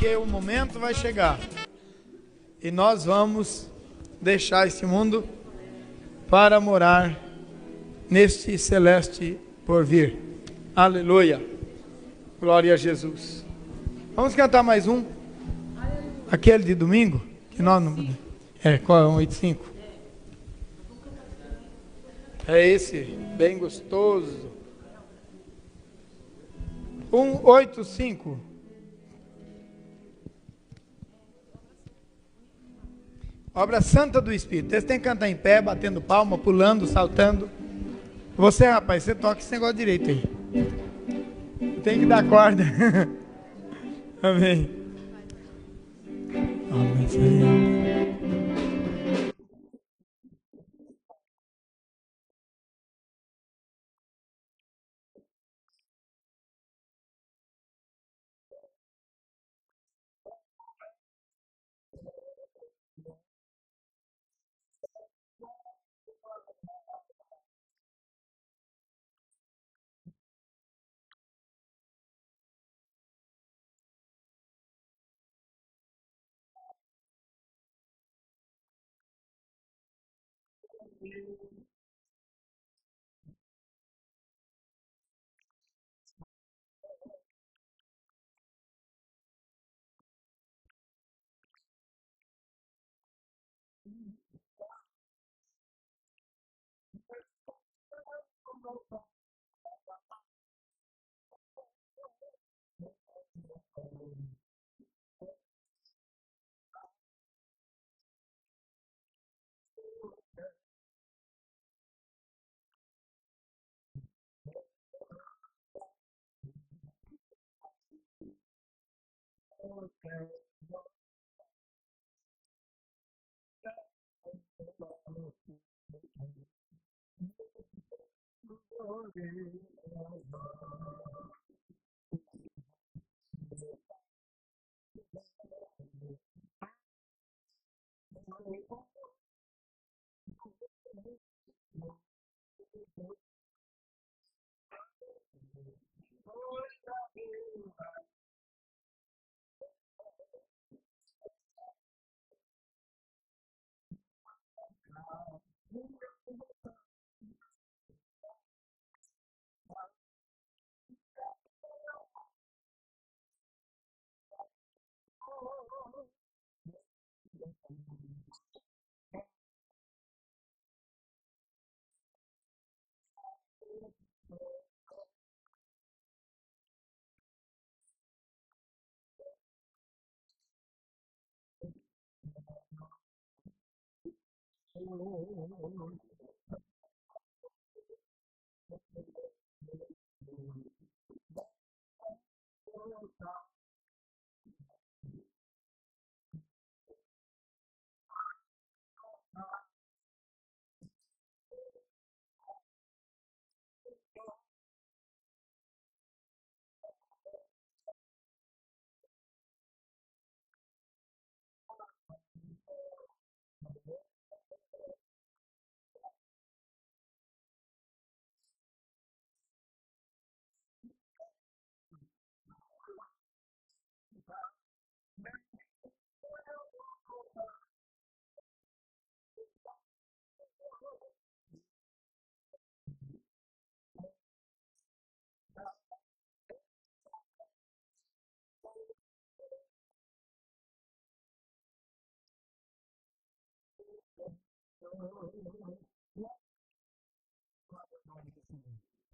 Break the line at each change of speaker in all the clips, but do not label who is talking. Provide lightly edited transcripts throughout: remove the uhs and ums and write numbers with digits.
porque o momento vai chegar e nós vamos deixar esse mundo para morar neste celeste porvir. Aleluia, glória a Jesus. Vamos cantar mais um, aquele de domingo, que nós não... qual é? 185? É esse, bem gostoso. 185. Obra Santa do Espírito. Esse tem que cantar em pé, batendo palma, pulando, saltando. Você, rapaz, você toca esse negócio direito aí. Tem que dar corda. Amém. Amém, Senhor.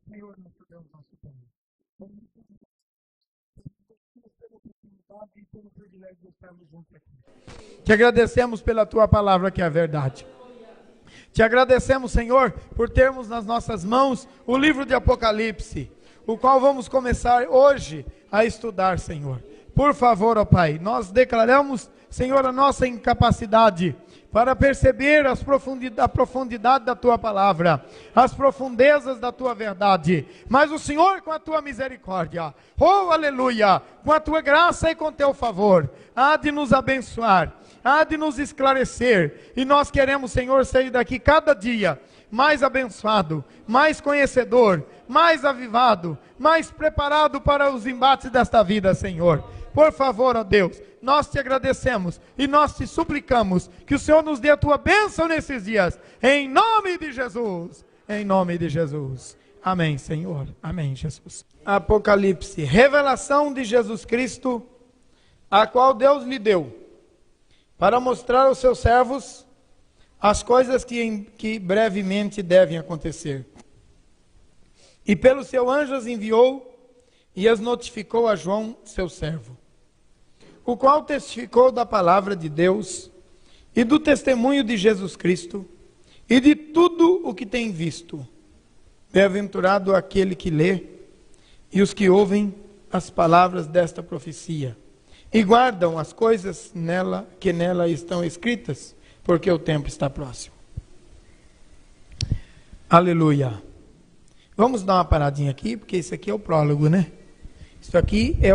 Senhor, nosso Deus, nosso Pai, e pelo privilégio de estarmos juntos aqui. Te agradecemos pela tua palavra que é a verdade. Te agradecemos, Senhor, por termos nas nossas mãos o livro de Apocalipse, o qual vamos começar hoje a estudar, Senhor. Por favor, ó Pai, nós declaramos, Senhor, a nossa incapacidade para perceber a profundidade da Tua palavra, as profundezas da Tua verdade, mas o Senhor com a Tua misericórdia, oh aleluia, com a Tua graça e com Teu favor, há de nos abençoar, há de nos esclarecer, e nós queremos, Senhor, sair daqui cada dia mais abençoado, mais conhecedor, mais avivado, mais preparado para os embates desta vida, Senhor. Por favor, ó Deus, nós te agradecemos e nós te suplicamos que o Senhor nos dê a tua bênção nesses dias, em nome de Jesus, em nome de Jesus. Amém, Senhor. Amém, Jesus. Apocalipse, revelação de Jesus Cristo, a qual Deus lhe deu, para mostrar aos seus servos as coisas que brevemente devem acontecer. E pelo seu anjo as enviou e as notificou a João, seu servo, o qual testificou da palavra de Deus e do testemunho de Jesus Cristo e de tudo o que tem visto. Bem-aventurado aquele que lê e os que ouvem as palavras desta profecia e guardam as coisas que nela estão escritas, porque o tempo está próximo. Aleluia. Vamos dar uma paradinha aqui, porque isso aqui é o prólogo, né? Isso aqui é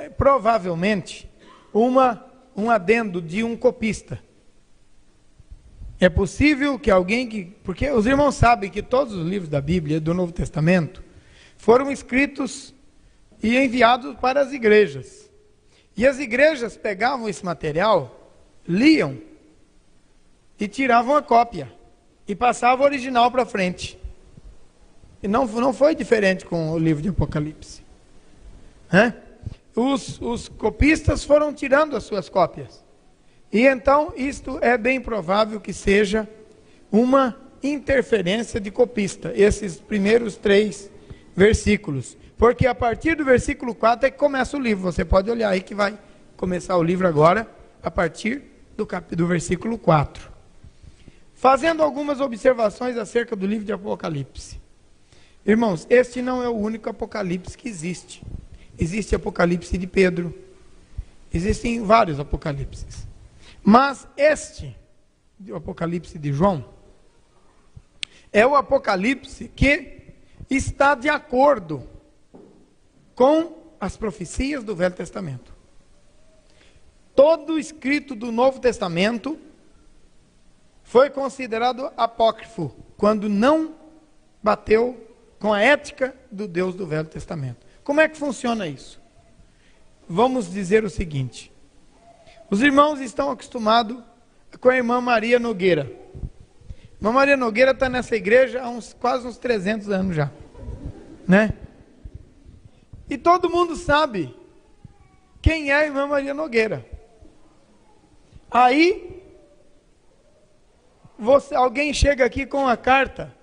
provavelmente um adendo de um copista. É possível que alguém porque os irmãos sabem que todos os livros da Bíblia, do Novo Testamento, foram escritos e enviados para as igrejas. E as igrejas pegavam esse material, liam e tiravam a cópia e passavam o original para frente. E não foi diferente com o livro de Apocalipse. Os copistas foram tirando as suas cópias. E então isto é bem provável que seja uma interferência de copista, esses primeiros 3 versículos. Porque a partir do versículo 4 é que começa o livro. Você pode olhar aí que vai começar o livro agora, a partir do versículo 4. Fazendo algumas observações acerca do livro de Apocalipse. Irmãos, este não é o único Apocalipse que existe. Existe Apocalipse de Pedro. Existem vários Apocalipses. Mas este, o Apocalipse de João, é o Apocalipse que está de acordo com as profecias do Velho Testamento. Todo escrito do Novo Testamento foi considerado apócrifo, quando não bateu com a ética do Deus do Velho Testamento. Como é que funciona isso? Vamos dizer o seguinte: os irmãos estão acostumados com a irmã Maria Nogueira. A irmã Maria Nogueira está nessa igreja há quase uns 300 anos já, né? E todo mundo sabe quem é a irmã Maria Nogueira. Aí, alguém chega aqui com uma carta,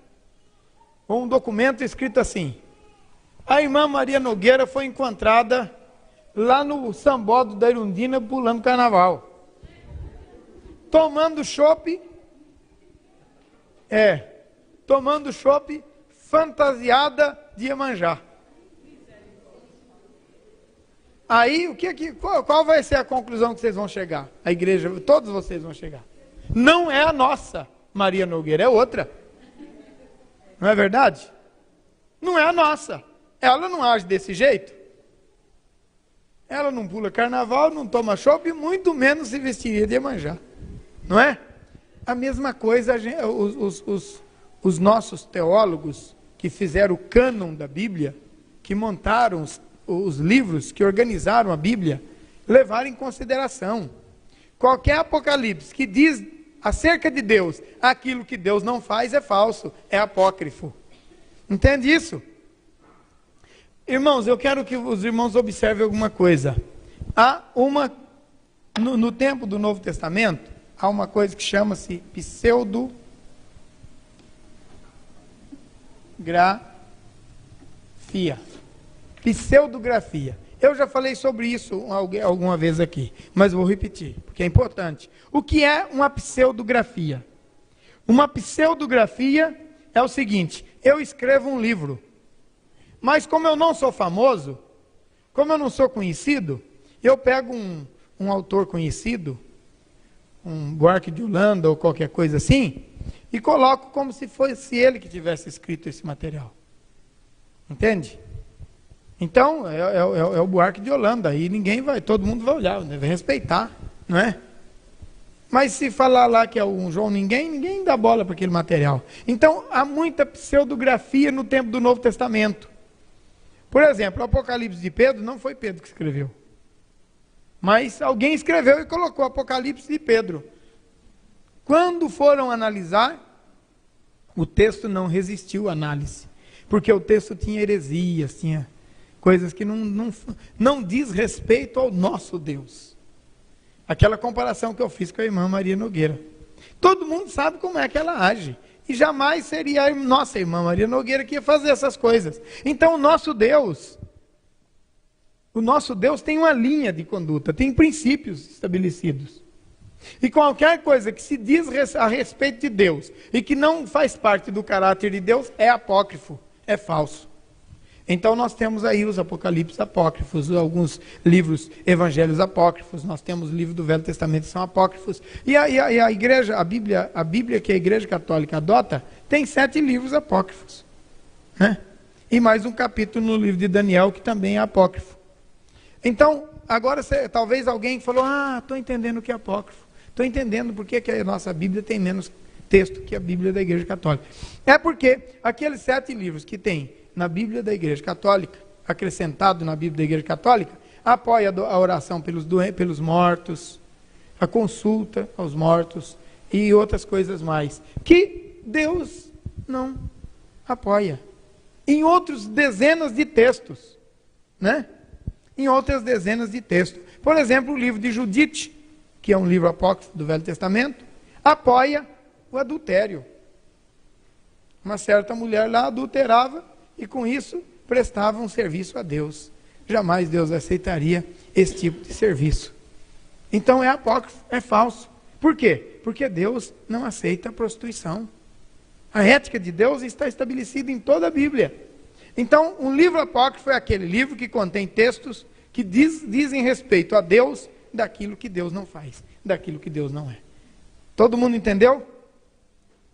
ou um documento escrito assim: a irmã Maria Nogueira foi encontrada lá no Sambódromo da Irundina, pulando carnaval, tomando chopp, fantasiada de Iemanjá. Aí, qual vai ser a conclusão que vocês vão chegar? A igreja, todos vocês vão chegar. Não é a nossa Maria Nogueira, é outra. Não é verdade? Não é a nossa. Ela não age desse jeito. Ela não pula carnaval, não toma chopp, muito menos se vestiria de Iemanjá. Não é? A mesma coisa, os nossos teólogos que fizeram o cânon da Bíblia, que montaram os livros, que organizaram a Bíblia, levaram em consideração. Qualquer apocalipse que diz acerca de Deus aquilo que Deus não faz é falso, é apócrifo. Entende isso? Irmãos, eu quero que os irmãos observem alguma coisa. No tempo do Novo Testamento, há uma coisa que chama-se pseudografia. Pseudografia. Eu já falei sobre isso alguma vez aqui, mas vou repetir, porque é importante. O que é uma pseudografia? Uma pseudografia é o seguinte: eu escrevo um livro, mas como eu não sou famoso, como eu não sou conhecido, eu pego um autor conhecido, um Buarque de Holanda ou qualquer coisa assim, e coloco como se fosse ele que tivesse escrito esse material. Entende? Então, é o Buarque de Holanda, aí todo mundo vai olhar, vai respeitar, não é? Mas se falar lá que é um João ninguém dá bola para aquele material. Então, há muita pseudografia no tempo do Novo Testamento. Por exemplo, o Apocalipse de Pedro, não foi Pedro que escreveu. Mas alguém escreveu e colocou Apocalipse de Pedro. Quando foram analisar, o texto não resistiu à análise, porque o texto tinha heresias, tinha coisas que não diz respeito ao nosso Deus. Aquela comparação que eu fiz com a irmã Maria Nogueira. Todo mundo sabe como é que ela age. E jamais seria a nossa irmã Maria Nogueira que ia fazer essas coisas. Então o nosso Deus tem uma linha de conduta, tem princípios estabelecidos. E qualquer coisa que se diz a respeito de Deus e que não faz parte do caráter de Deus é apócrifo, é falso. Então nós temos aí os apocalipses apócrifos, alguns livros, evangelhos apócrifos, nós temos livros do Velho Testamento que são apócrifos. E a igreja, a Bíblia que a Igreja Católica adota, tem 7 livros apócrifos. Né? E mais um capítulo no livro de Daniel que também é apócrifo. Então, agora talvez alguém falou, estou entendendo o que é apócrifo. Estou entendendo por que a nossa Bíblia tem menos texto que a Bíblia da Igreja Católica. É porque aqueles 7 livros que tem na Bíblia da Igreja Católica, acrescentado na Bíblia da Igreja Católica, apoia a oração pelos mortos, a consulta aos mortos e outras coisas mais, que Deus não apoia. Em outros dezenas de textos, né? Em outras dezenas de textos. Por exemplo, o livro de Judite, que é um livro apócrifo do Velho Testamento, apoia o adultério. Uma certa mulher lá adulterava e com isso prestava um serviço a Deus. Jamais Deus aceitaria esse tipo de serviço. Então é apócrifo, é falso. Por quê? Porque Deus não aceita a prostituição. A ética de Deus está estabelecida em toda a Bíblia. Então, um livro apócrifo é aquele livro que contém textos que dizem respeito a Deus daquilo que Deus não faz, daquilo que Deus não é. Todo mundo entendeu?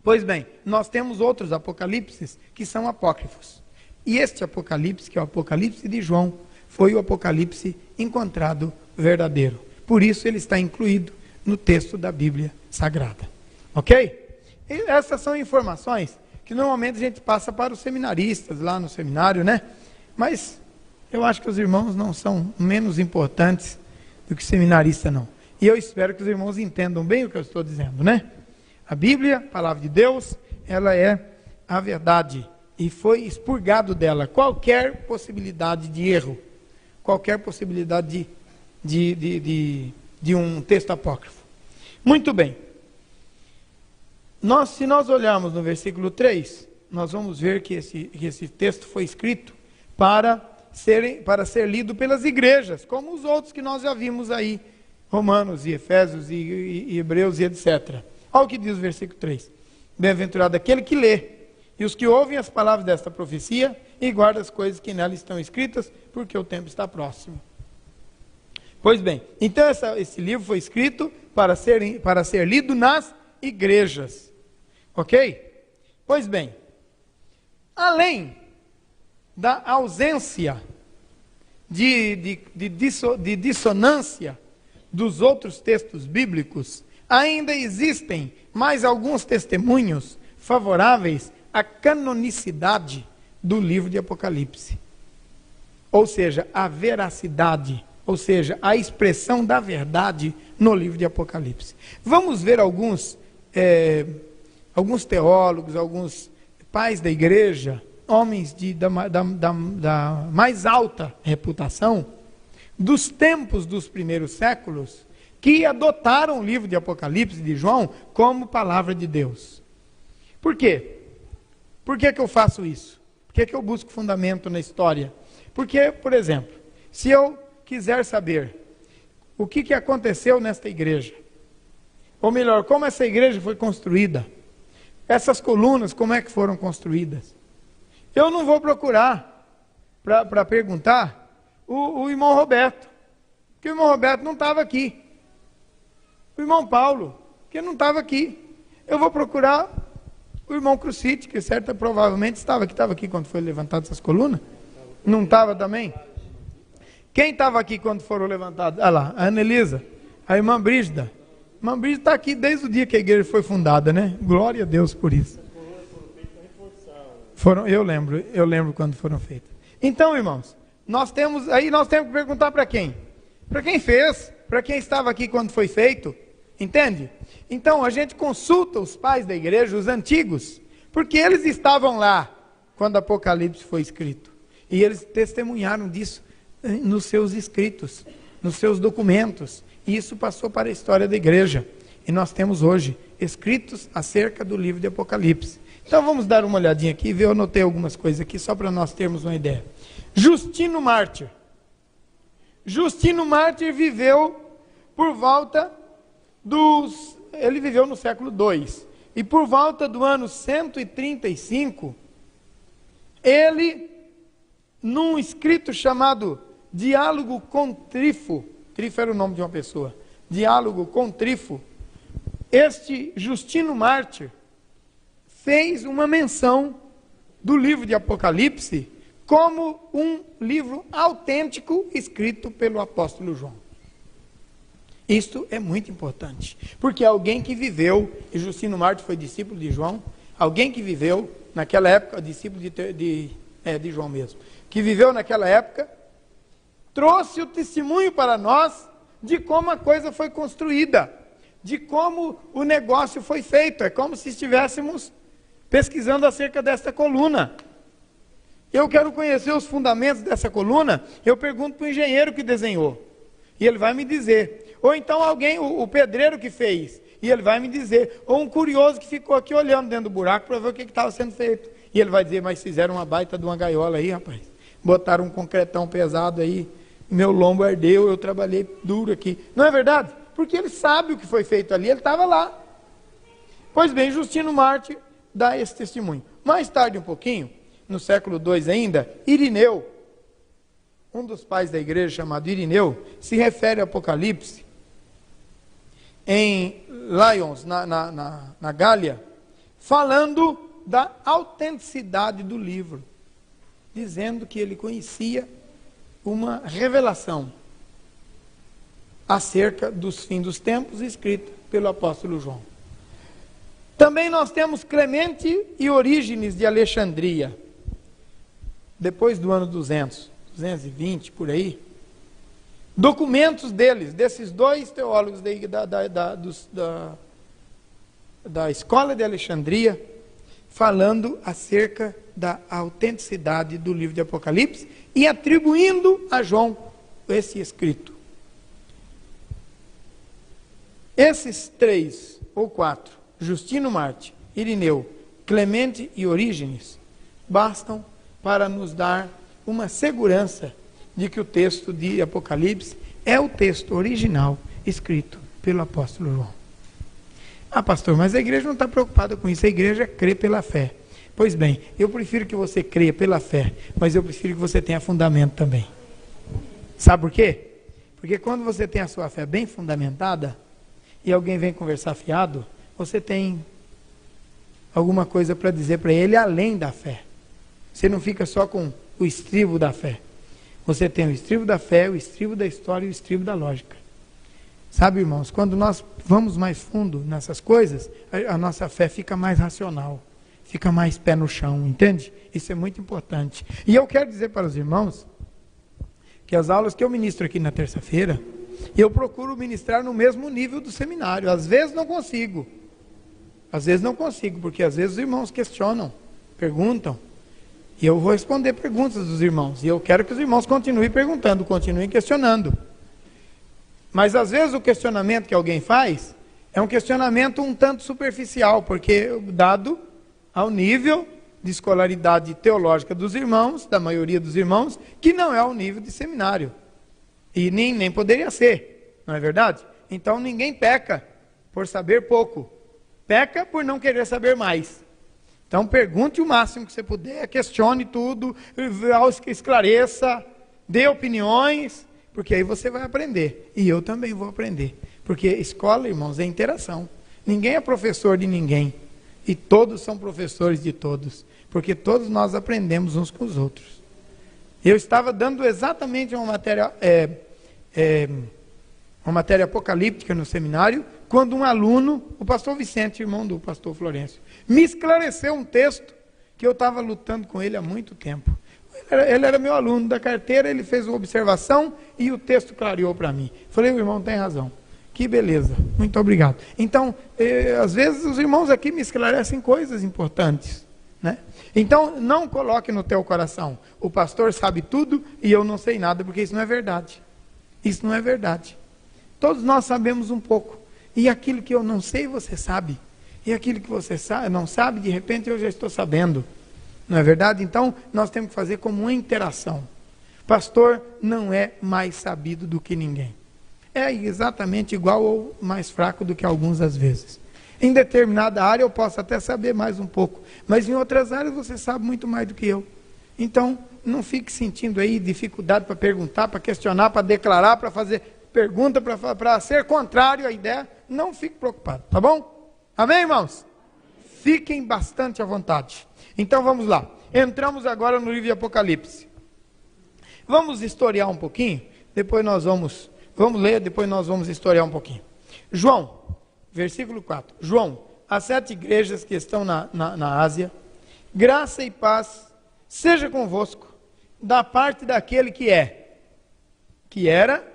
Pois bem, nós temos outros apocalipses que são apócrifos. E este apocalipse, que é o apocalipse de João, foi o apocalipse encontrado verdadeiro. Por isso ele está incluído no texto da Bíblia Sagrada. Ok? E essas são informações que normalmente a gente passa para os seminaristas lá no seminário, né? Mas eu acho que os irmãos não são menos importantes do que seminarista, não. E eu espero que os irmãos entendam bem o que eu estou dizendo, né? A Bíblia, a palavra de Deus, ela é a verdade. E foi expurgado dela qualquer possibilidade de erro, qualquer possibilidade de um texto apócrifo. Muito bem. Se nós olharmos no versículo 3, nós vamos ver que esse texto foi escrito para ser lido pelas igrejas, como os outros que nós já vimos aí, Romanos e Efésios e Hebreus e etc. Olha o que diz o versículo 3. Bem-aventurado aquele que lê, e os que ouvem as palavras desta profecia e guardam as coisas que nela estão escritas, porque o tempo está próximo. Pois bem, então esse livro foi escrito para ser lido nas igrejas. Ok? Pois bem, além da ausência de dissonância dos outros textos bíblicos, ainda existem mais alguns testemunhos favoráveis à canonicidade do livro de Apocalipse. Ou seja, a veracidade, ou seja, a expressão da verdade no livro de Apocalipse. Vamos ver alguns teólogos, alguns pais da igreja, homens da mais alta reputação, dos tempos dos primeiros séculos, que adotaram o livro de Apocalipse de João como palavra de Deus. Por quê? Por que eu faço isso? Por que eu busco fundamento na história? Porque, por exemplo, se eu quiser saber o que aconteceu nesta igreja, ou melhor, como essa igreja foi construída, essas colunas, como é que foram construídas, eu não vou procurar para perguntar o irmão Roberto, porque o irmão Roberto não estava aqui. O irmão Paulo, que não estava aqui. Eu vou procurar o irmão Crucite, que provavelmente estava aqui quando foi levantado essas colunas. Não estava também? Quem estava aqui quando foram levantados? Ah lá, a Ana Elisa, a irmã Brígida. A irmã Brígida está aqui desde o dia que a igreja foi fundada, né? Glória a Deus por isso. Eu lembro quando foram feitas. Então, irmãos, nós temos que perguntar para quem? Para quem fez. para quem estava aqui quando foi feito, entende? Então a gente consulta os pais da igreja, os antigos, porque eles estavam lá quando Apocalipse foi escrito, e eles testemunharam disso nos seus escritos, nos seus documentos, e isso passou para a história da igreja, e nós temos hoje escritos acerca do livro de Apocalipse. Então vamos dar uma olhadinha aqui, eu anotei algumas coisas aqui, só para nós termos uma ideia. Justino Mártir. Justino Mártir viveu por volta ele viveu no século II, e por volta do ano 135, ele, num escrito chamado Diálogo com Trifo, Trifo era o nome de uma pessoa, Diálogo com Trifo, este Justino Mártir fez uma menção do livro de Apocalipse como um livro autêntico escrito pelo apóstolo João. Isto é muito importante, porque alguém que viveu, e Justino Mártir foi discípulo de João, alguém que viveu naquela época, discípulo de João mesmo, que viveu naquela época, trouxe o testemunho para nós de como a coisa foi construída, de como o negócio foi feito. É como se estivéssemos pesquisando acerca desta coluna. Eu quero conhecer os fundamentos dessa coluna, eu pergunto para o engenheiro que desenhou, e ele vai me dizer. Ou então alguém, o pedreiro que fez, e ele vai me dizer. Ou um curioso que ficou aqui olhando dentro do buraco para ver o que estava sendo feito. E ele vai dizer, mas fizeram uma baita de uma gaiola aí, rapaz. Botaram um concretão pesado aí, meu lombo ardeu, eu trabalhei duro aqui. Não é verdade? Porque ele sabe o que foi feito ali, ele estava lá. Pois bem, Justino Mártir dá esse testemunho. Mais tarde um pouquinho, no século II ainda, Irineu, um dos pais da igreja chamado Irineu, se refere a Apocalipse em Lyons, na Gália, falando da autenticidade do livro, dizendo que ele conhecia uma revelação acerca dos fins dos tempos escrita pelo apóstolo João. Também nós temos Clemente e Orígenes de Alexandria, depois do ano 220, por aí, documentos deles, desses dois teólogos da escola de Alexandria, falando acerca da autenticidade do livro de Apocalipse e atribuindo a João esse escrito. Esses 3 ou 4, Justino Mártir, Irineu, Clemente e Orígenes, bastam para nos dar uma segurança de que o texto de Apocalipse é o texto original escrito pelo apóstolo João. Ah, pastor, mas a igreja não está preocupada com isso, a igreja crê pela fé. Pois bem, eu prefiro que você creia pela fé, mas eu prefiro que você tenha fundamento também. Sabe por quê? Porque quando você tem a sua fé bem fundamentada, e alguém vem conversar fiado, você tem alguma coisa para dizer para ele além da fé. Você não fica só com o estribo da fé. Você tem o estribo da fé, o estribo da história e o estribo da lógica. Sabe, irmãos, quando nós vamos mais fundo nessas coisas, a nossa fé fica mais racional, fica mais pé no chão, entende? Isso é muito importante. E eu quero dizer para os irmãos que as aulas que eu ministro aqui na terça-feira, eu procuro ministrar no mesmo nível do seminário. Às vezes não consigo, porque às vezes os irmãos questionam, perguntam, e eu vou responder perguntas dos irmãos. E eu quero que os irmãos continuem perguntando, continuem questionando. Mas às vezes o questionamento que alguém faz é um questionamento um tanto superficial, porque dado ao nível de escolaridade teológica dos irmãos, da maioria dos irmãos, que não é ao nível de seminário. E nem poderia ser, não é verdade? Então ninguém peca por saber pouco. Peca por não querer saber mais. Então pergunte o máximo que você puder, questione tudo, esclareça, dê opiniões, porque aí você vai aprender. E eu também vou aprender. Porque escola, irmãos, é interação. Ninguém é professor de ninguém. E todos são professores de todos. Porque todos nós aprendemos uns com os outros. Eu estava dando exatamente uma matéria apocalíptica no seminário, quando um aluno, o pastor Vicente, irmão do pastor Florencio, me esclareceu um texto que eu estava lutando com ele há muito tempo. Ele era meu aluno da carteira, ele fez uma observação e o texto clareou para mim. Falei, o irmão tem razão. Que beleza, muito obrigado. Então, às vezes os irmãos aqui me esclarecem coisas importantes, né? Então, não coloque no teu coração, o pastor sabe tudo e eu não sei nada, porque isso não é verdade. Isso não é verdade. Todos nós sabemos um pouco. E aquilo que eu não sei, você sabe. E aquilo que você não sabe, de repente eu já estou sabendo. Não é verdade? Então, nós temos que fazer como uma interação. Pastor não é mais sabido do que ninguém. É exatamente igual ou mais fraco do que alguns às vezes. Em determinada área eu posso até saber mais um pouco, mas em outras áreas você sabe muito mais do que eu. Então, não fique sentindo aí dificuldade para perguntar, para questionar, para declarar, para fazer pergunta, para ser contrário à ideia. Não fique preocupado, tá bom? Amém, irmãos? Fiquem bastante à vontade. Então vamos lá. Entramos agora no livro de Apocalipse. Vamos historiar um pouquinho, depois nós vamos ler, depois nós vamos historiar um pouquinho. João, versículo 4. João, as 7 igrejas que estão na Ásia, graça e paz seja convosco, da parte daquele que é, que era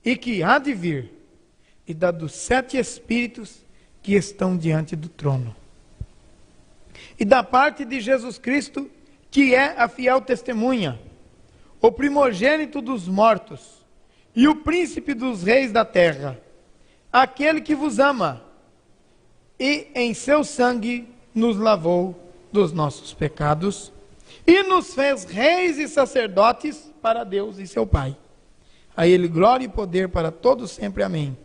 e que há de vir, e da dos 7 espíritos que estão diante do trono. E da parte de Jesus Cristo, que é a fiel testemunha, o primogênito dos mortos, e o príncipe dos reis da terra, aquele que vos ama, e em seu sangue nos lavou dos nossos pecados, e nos fez reis e sacerdotes para Deus e seu Pai. A ele glória e poder para todos sempre. Amém.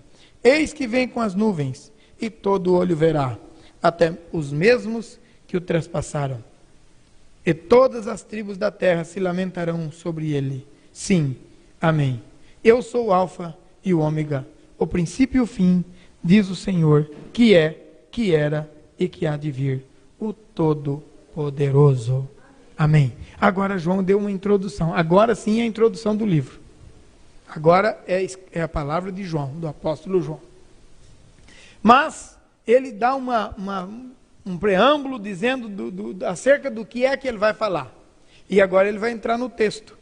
Eis que vem com as nuvens, e todo olho verá, até os mesmos que o trespassaram. E todas as tribos da terra se lamentarão sobre ele. Sim, amém. Eu sou o Alfa e o Ômega, o princípio e o fim, diz o Senhor, que é, que era e que há de vir, o Todo-Poderoso. Amém. Agora João deu uma introdução. Agora sim é a introdução do livro. Agora é a palavra de João, do apóstolo João. Mas ele dá um preâmbulo dizendo acerca do que é que ele vai falar. E agora ele vai entrar no texto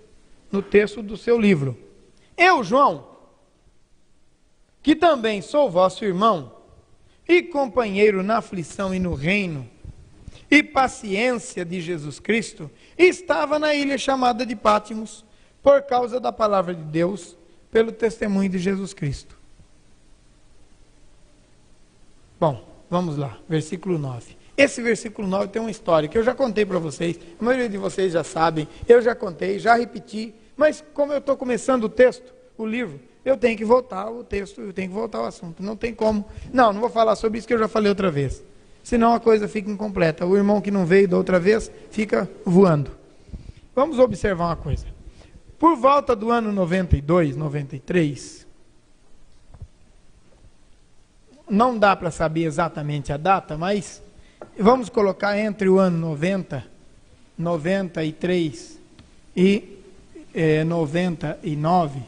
do seu livro. Eu, João, que também sou vosso irmão, e companheiro na aflição e no reino, e paciência de Jesus Cristo, estava na ilha chamada de Pátimos, por causa da palavra de Deus, pelo testemunho de Jesus Cristo. Bom, vamos lá, versículo 9. Esse versículo 9 tem uma história que eu já contei para vocês, a maioria de vocês já sabem, eu já contei, já repeti, mas como eu estou começando o texto, o livro, eu tenho que voltar ao texto, eu tenho que voltar ao assunto, não tem como. Não vou falar sobre isso que eu já falei outra vez, senão a coisa fica incompleta. O irmão que não veio da outra vez, fica voando. Vamos observar uma coisa. Por volta do ano 92, 93, não dá para saber exatamente a data, mas vamos colocar entre o ano 90, 93 e 99,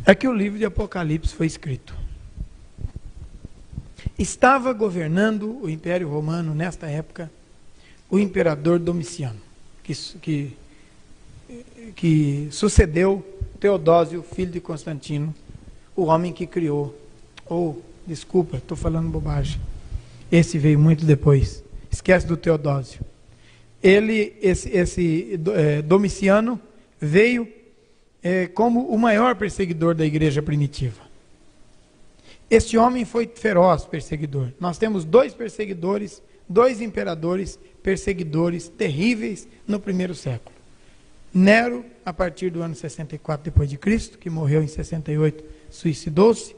é que o livro de Apocalipse foi escrito. Estava governando o Império Romano nesta época o imperador Domiciano, que sucedeu Teodósio, filho de Constantino, o homem que criou. Desculpa, estou falando bobagem. Esse veio muito depois. Esquece do Teodósio. Domiciano veio como o maior perseguidor da igreja primitiva. Este homem foi feroz perseguidor. Nós temos 2 perseguidores, 2 imperadores perseguidores terríveis no primeiro século. Nero, a partir do ano 64 depois de Cristo, que morreu em 68, suicidou-se,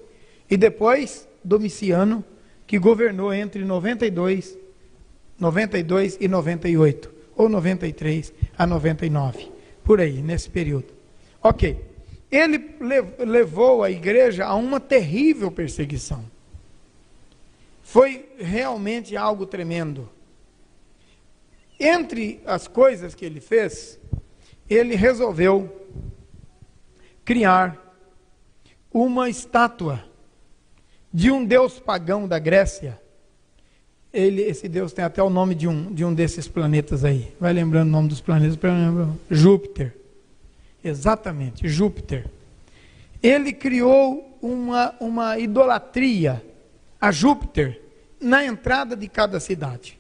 e depois Domiciano, que governou entre 92 e 98, ou 93 a 99, por aí, nesse período. Ok, ele levou a igreja a uma terrível perseguição. Foi realmente algo tremendo. Entre as coisas que ele fez, ele resolveu criar uma estátua de um deus pagão da Grécia, esse Deus tem até o nome de um desses planetas aí. Vai lembrando o nome dos planetas, Júpiter. Exatamente, Júpiter. Ele criou uma idolatria a Júpiter na entrada de cada cidade.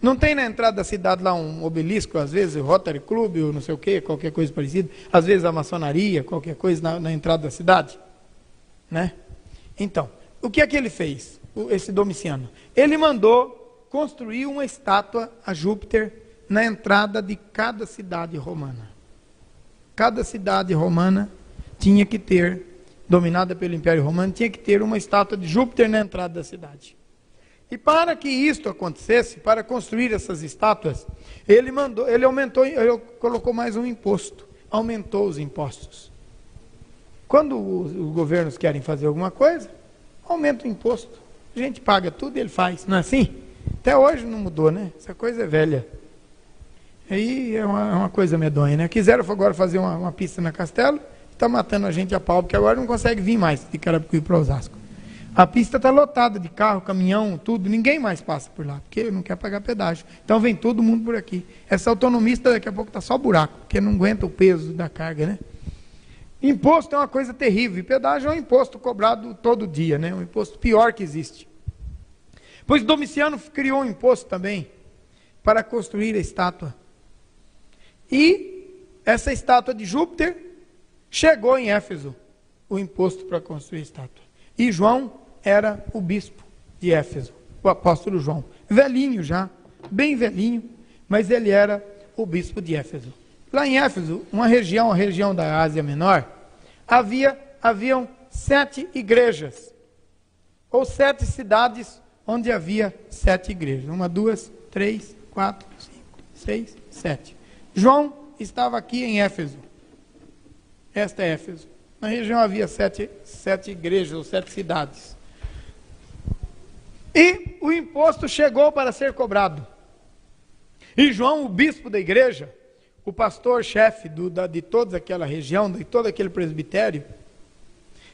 Não tem na entrada da cidade lá um obelisco, às vezes o Rotary Club, ou não sei o que, qualquer coisa parecida, às vezes a maçonaria, qualquer coisa na entrada da cidade, né? Então, o que é que ele fez, esse Domiciano? Ele mandou construir uma estátua a Júpiter na entrada de cada cidade romana. Cada cidade romana tinha que ter, dominada pelo Império Romano, tinha que ter uma estátua de Júpiter na entrada da cidade. E para que isto acontecesse, para construir essas estátuas, ele colocou mais um imposto, aumentou os impostos. Quando os governos querem fazer alguma coisa, aumenta o imposto. A gente paga tudo e ele faz, não é assim? Até hoje não mudou, né? Essa coisa é velha. Aí é uma coisa medonha, né? Quiseram agora fazer uma pista na Castelo, está matando a gente a pau, porque agora não consegue vir mais de Carapicuí para Osasco. A pista está lotada de carro, caminhão, tudo, ninguém mais passa por lá, porque não quer pagar pedágio. Então vem todo mundo por aqui. Essa autonomista daqui a pouco está só buraco, porque não aguenta o peso da carga, né? Imposto é uma coisa terrível, e pedágio é um imposto cobrado todo dia, né? Um imposto pior que existe. Pois Domiciano criou um imposto também para construir a estátua. E essa estátua de Júpiter chegou em Éfeso, o imposto para construir a estátua. E João era o bispo de Éfeso, o apóstolo João. Velhinho já, bem velhinho, mas ele era o bispo de Éfeso. Lá em Éfeso, uma região da Ásia Menor, haviam 7 igrejas, ou 7 cidades onde havia 7 igrejas. 1, 2, 3, 4, 5, 6, 7. João estava aqui em Éfeso. Esta é Éfeso. Na região havia 7 igrejas, ou 7 cidades. E o imposto chegou para ser cobrado. E João, o bispo da igreja, o pastor-chefe de toda aquela região, de todo aquele presbitério,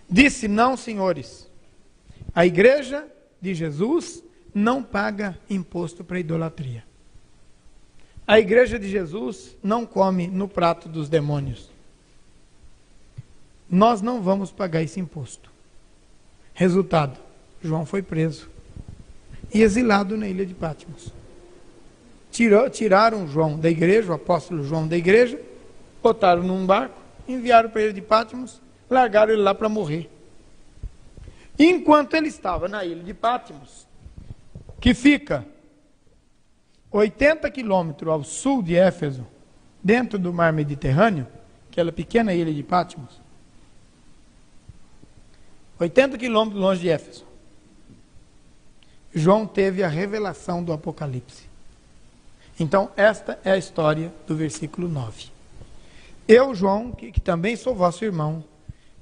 disse: não, senhores, a igreja de Jesus não paga imposto para idolatria. A igreja de Jesus não come no prato dos demônios. Nós não vamos pagar esse imposto. Resultado, João foi preso e exilado na ilha de Patmos. Tiraram João da igreja, o apóstolo João da igreja, botaram num barco, enviaram para a ilha de Patmos, largaram ele lá para morrer. Enquanto ele estava na ilha de Patmos, que fica 80 quilômetros ao sul de Éfeso, dentro do mar Mediterrâneo, aquela pequena ilha de Patmos, 80 quilômetros longe de Éfeso, João teve a revelação do Apocalipse. Então, esta é a história do versículo 9. Eu, João, que também sou vosso irmão,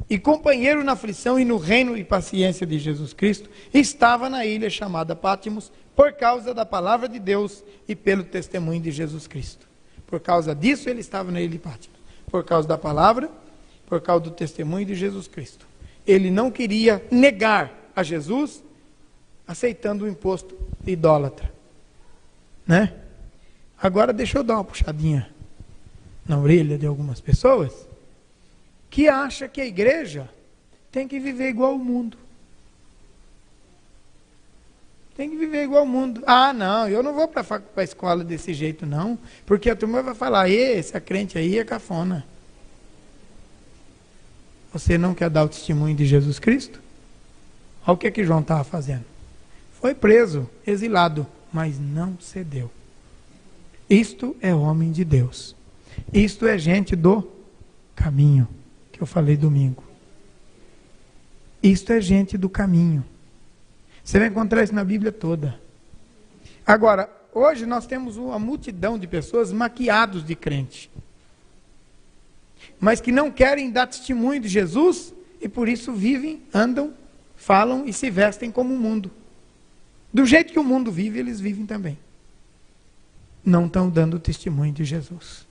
e companheiro na aflição e no reino e paciência de Jesus Cristo, estava na ilha chamada Patmos, por causa da palavra de Deus e pelo testemunho de Jesus Cristo. Por causa disso ele estava na ilha de Patmos. Por causa da palavra, por causa do testemunho de Jesus Cristo. Ele não queria negar a Jesus, aceitando o imposto idólatra. Né? Agora deixa eu dar uma puxadinha na orelha de algumas pessoas que acham que a igreja tem que viver igual ao mundo. Tem que viver igual ao mundo. Ah, não, eu não vou para a escola desse jeito, não, porque a turma vai falar: esse crente aí é cafona. Você não quer dar o testemunho de Jesus Cristo? Olha o que João estava fazendo. Foi preso, exilado, mas não cedeu. Isto é homem de Deus. Isto é gente do caminho, que eu falei domingo. Isto é gente do caminho. Você vai encontrar isso na Bíblia toda. Agora, hoje nós temos uma multidão de pessoas maquiados de crente, mas que não querem dar testemunho de Jesus e por isso vivem, andam, falam e se vestem como o mundo. Do jeito que o mundo vive, eles vivem também. Não estão dando testemunho de Jesus.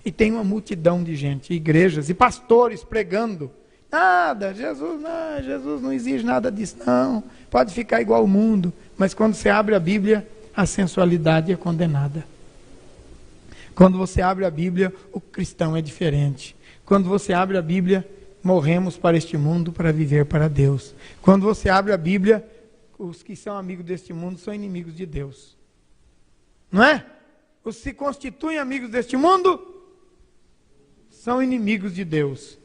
E tem uma multidão de gente, igrejas e pastores pregando: nada, Jesus não exige nada disso, não. Pode ficar igual ao mundo. Mas quando você abre a Bíblia, a sensualidade é condenada. Quando você abre a Bíblia, o cristão é diferente. Quando você abre a Bíblia, morremos para este mundo para viver para Deus. Quando você abre a Bíblia, os que são amigos deste mundo são inimigos de Deus. Não é? Os que se constituem amigos deste mundo são inimigos de Deus.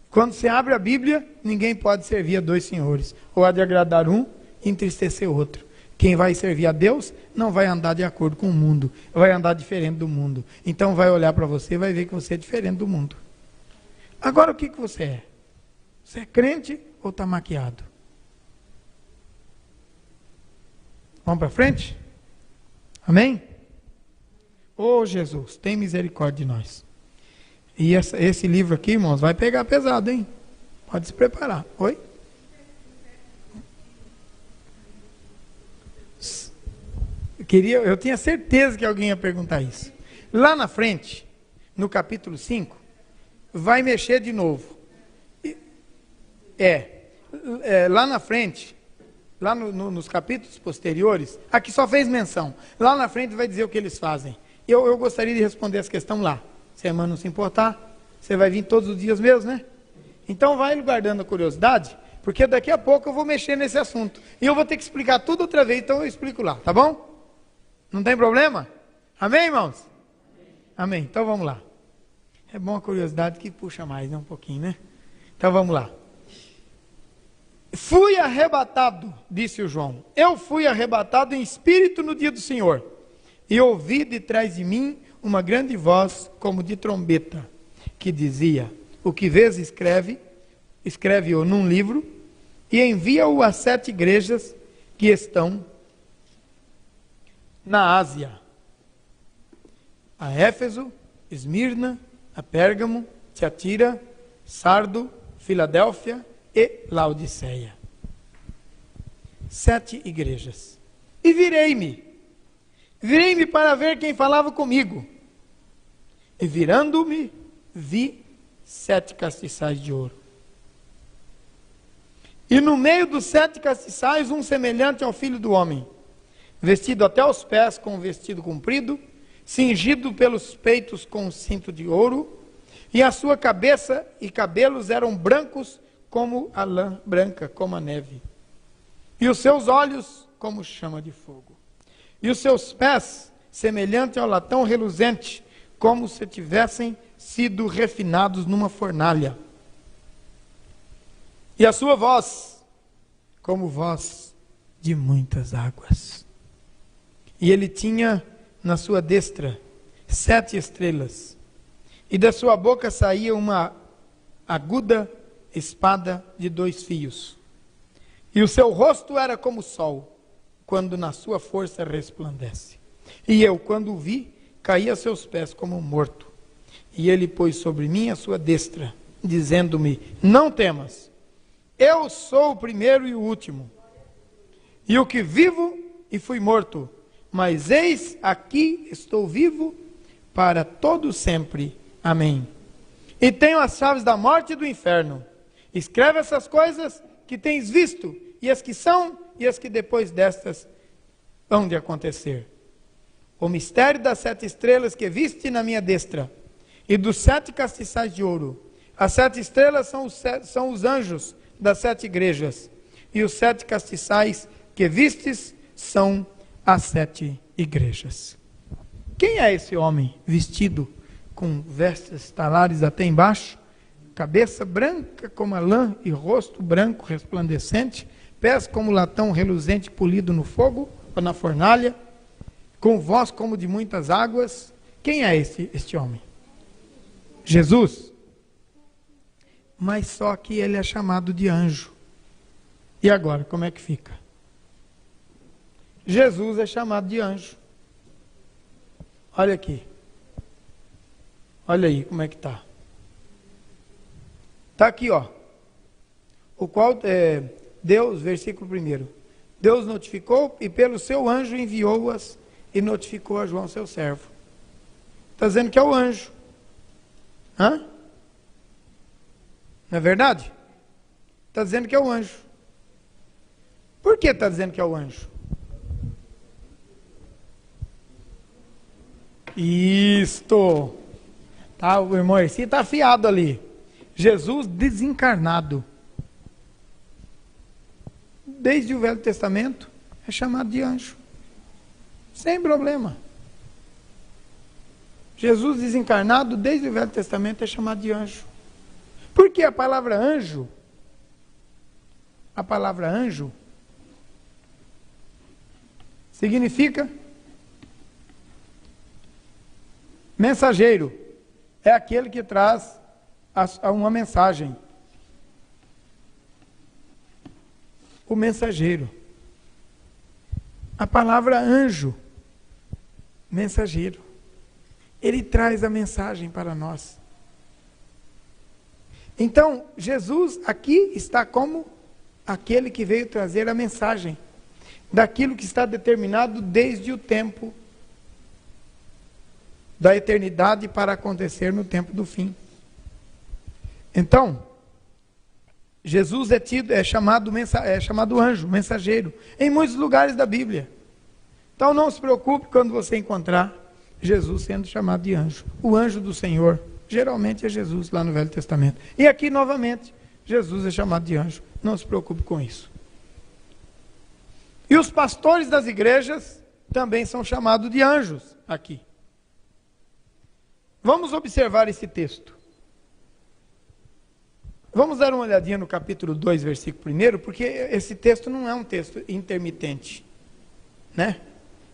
Quando você abre a Bíblia, ninguém pode servir a dois senhores. Ou há de agradar um e entristecer o outro. Quem vai servir a Deus não vai andar de acordo com o mundo, vai andar diferente do mundo. Então vai olhar para você e vai ver que você é diferente do mundo. Agora o que você é? Você é crente ou está maquiado? Vamos para frente? Amém? Ô Jesus, tem misericórdia de nós. E esse livro aqui, irmãos, vai pegar pesado, hein? Pode se preparar. Oi? Eu tinha certeza que alguém ia perguntar isso. Lá na frente, no capítulo 5, vai mexer de novo. Lá na frente, lá nos capítulos posteriores, aqui só fez menção. Lá na frente vai dizer o que eles fazem. Eu gostaria de responder essa questão lá. Se a irmã não se importar, você vai vir todos os dias mesmo, né? Então vai guardando a curiosidade, porque daqui a pouco eu vou mexer nesse assunto. E eu vou ter que explicar tudo outra vez, então eu explico lá, tá bom? Não tem problema? Amém, irmãos? Amém. Então vamos lá. É bom a curiosidade que puxa mais, né? Um pouquinho, né? Então vamos lá. Fui arrebatado, disse o João. Eu fui arrebatado em espírito no dia do Senhor. E ouvi de trás de mim uma grande voz como de trombeta, que dizia: o que vês escreve-o num livro e envia-o às 7 igrejas que estão na Ásia: a Éfeso, Esmirna, a Pérgamo, Tiatira, Sardo, Filadélfia e Laodiceia. 7 igrejas. E virei-me para ver quem falava comigo. E virando-me, vi 7 castiçais de ouro. E no meio dos 7 castiçais, um semelhante ao Filho do Homem, vestido até os pés com um vestido comprido, cingido pelos peitos com um cinto de ouro, e a sua cabeça e cabelos eram brancos como a lã, branca como a neve, e os seus olhos como chama de fogo, e os seus pés semelhante ao latão reluzente, como se tivessem sido refinados numa fornalha, e a sua voz como voz de muitas águas. E ele tinha na sua destra 7 estrelas, e da sua boca saía uma aguda espada de 2 fios, e o seu rosto era como o sol, quando na sua força resplandece. E eu, quando o vi, caí a seus pés como morto. E ele pôs sobre mim a sua destra, dizendo-me: não temas, eu sou o primeiro e o último, e o que vivo e fui morto, mas eis aqui estou vivo para todo sempre. Amém. E tenho as chaves da morte e do inferno. Escreve essas coisas que tens visto, e as que são, e as que depois destas hão de acontecer. O mistério das 7 estrelas que viste na minha destra, e dos 7 castiçais de ouro. As 7 estrelas são os anjos das 7 igrejas, e os 7 castiçais que vistes são as 7 igrejas. Quem é esse homem vestido com vestes talares até embaixo, cabeça branca como a lã e rosto branco resplandecente, pés como latão reluzente polido no fogo ou na fornalha, com voz como de muitas águas? Quem é este homem? Jesus. Mas só que ele é chamado de anjo. E agora, como é que fica? Jesus é chamado de anjo. Olha aqui. Olha aí como é que está. Está aqui, ó. O qual, Deus, versículo 1. Deus notificou e pelo seu anjo enviou-as e notificou a João, seu servo. Está dizendo que é o anjo. Hã? Não é verdade? Está dizendo que é o anjo. Por que está dizendo que é o anjo? Isto. Tá, o irmão Erci está afiado ali. Jesus desencarnado. Desde o Velho Testamento é chamado de anjo. Sem problema. Jesus desencarnado desde o Velho Testamento é chamado de anjo. Porque a palavra anjo significa mensageiro. É aquele que traz uma mensagem. O mensageiro. A palavra anjo, mensageiro. Ele traz a mensagem para nós. Então, Jesus aqui está como aquele que veio trazer a mensagem daquilo que está determinado desde o tempo da eternidade para acontecer no tempo do fim. Então, Jesus é chamado anjo, mensageiro, em muitos lugares da Bíblia. Então não se preocupe quando você encontrar Jesus sendo chamado de anjo. O anjo do Senhor, geralmente é Jesus lá no Velho Testamento. E aqui novamente, Jesus é chamado de anjo. Não se preocupe com isso. E os pastores das igrejas também são chamados de anjos aqui. Vamos observar esse texto. Vamos dar uma olhadinha no capítulo 2, versículo 1, porque esse texto não é um texto intermitente, né?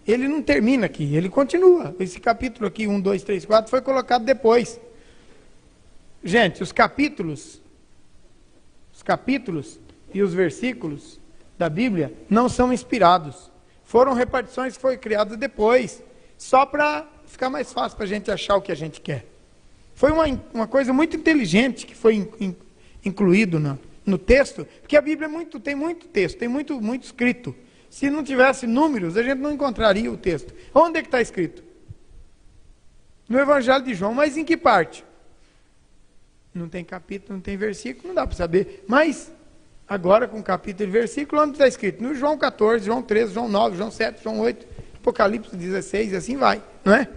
Ele não termina aqui, ele continua. Esse capítulo aqui, 1, 2, 3, 4, foi colocado depois. Gente, os capítulos e os versículos da Bíblia não são inspirados. Foram repartições que foram criadas depois, só para ficar mais fácil para a gente achar o que a gente quer. Foi uma coisa muito inteligente que foi incluído no texto, porque a Bíblia tem muito texto, tem muito escrito. Se não tivesse números, a gente não encontraria o texto. Onde é que está escrito? No Evangelho de João, mas em que parte? Não tem capítulo, não tem versículo, não dá para saber. Mas, agora com capítulo e versículo, onde está escrito? No João 14, João 13, João 9, João 7, João 8, Apocalipse 16, e assim vai, não é?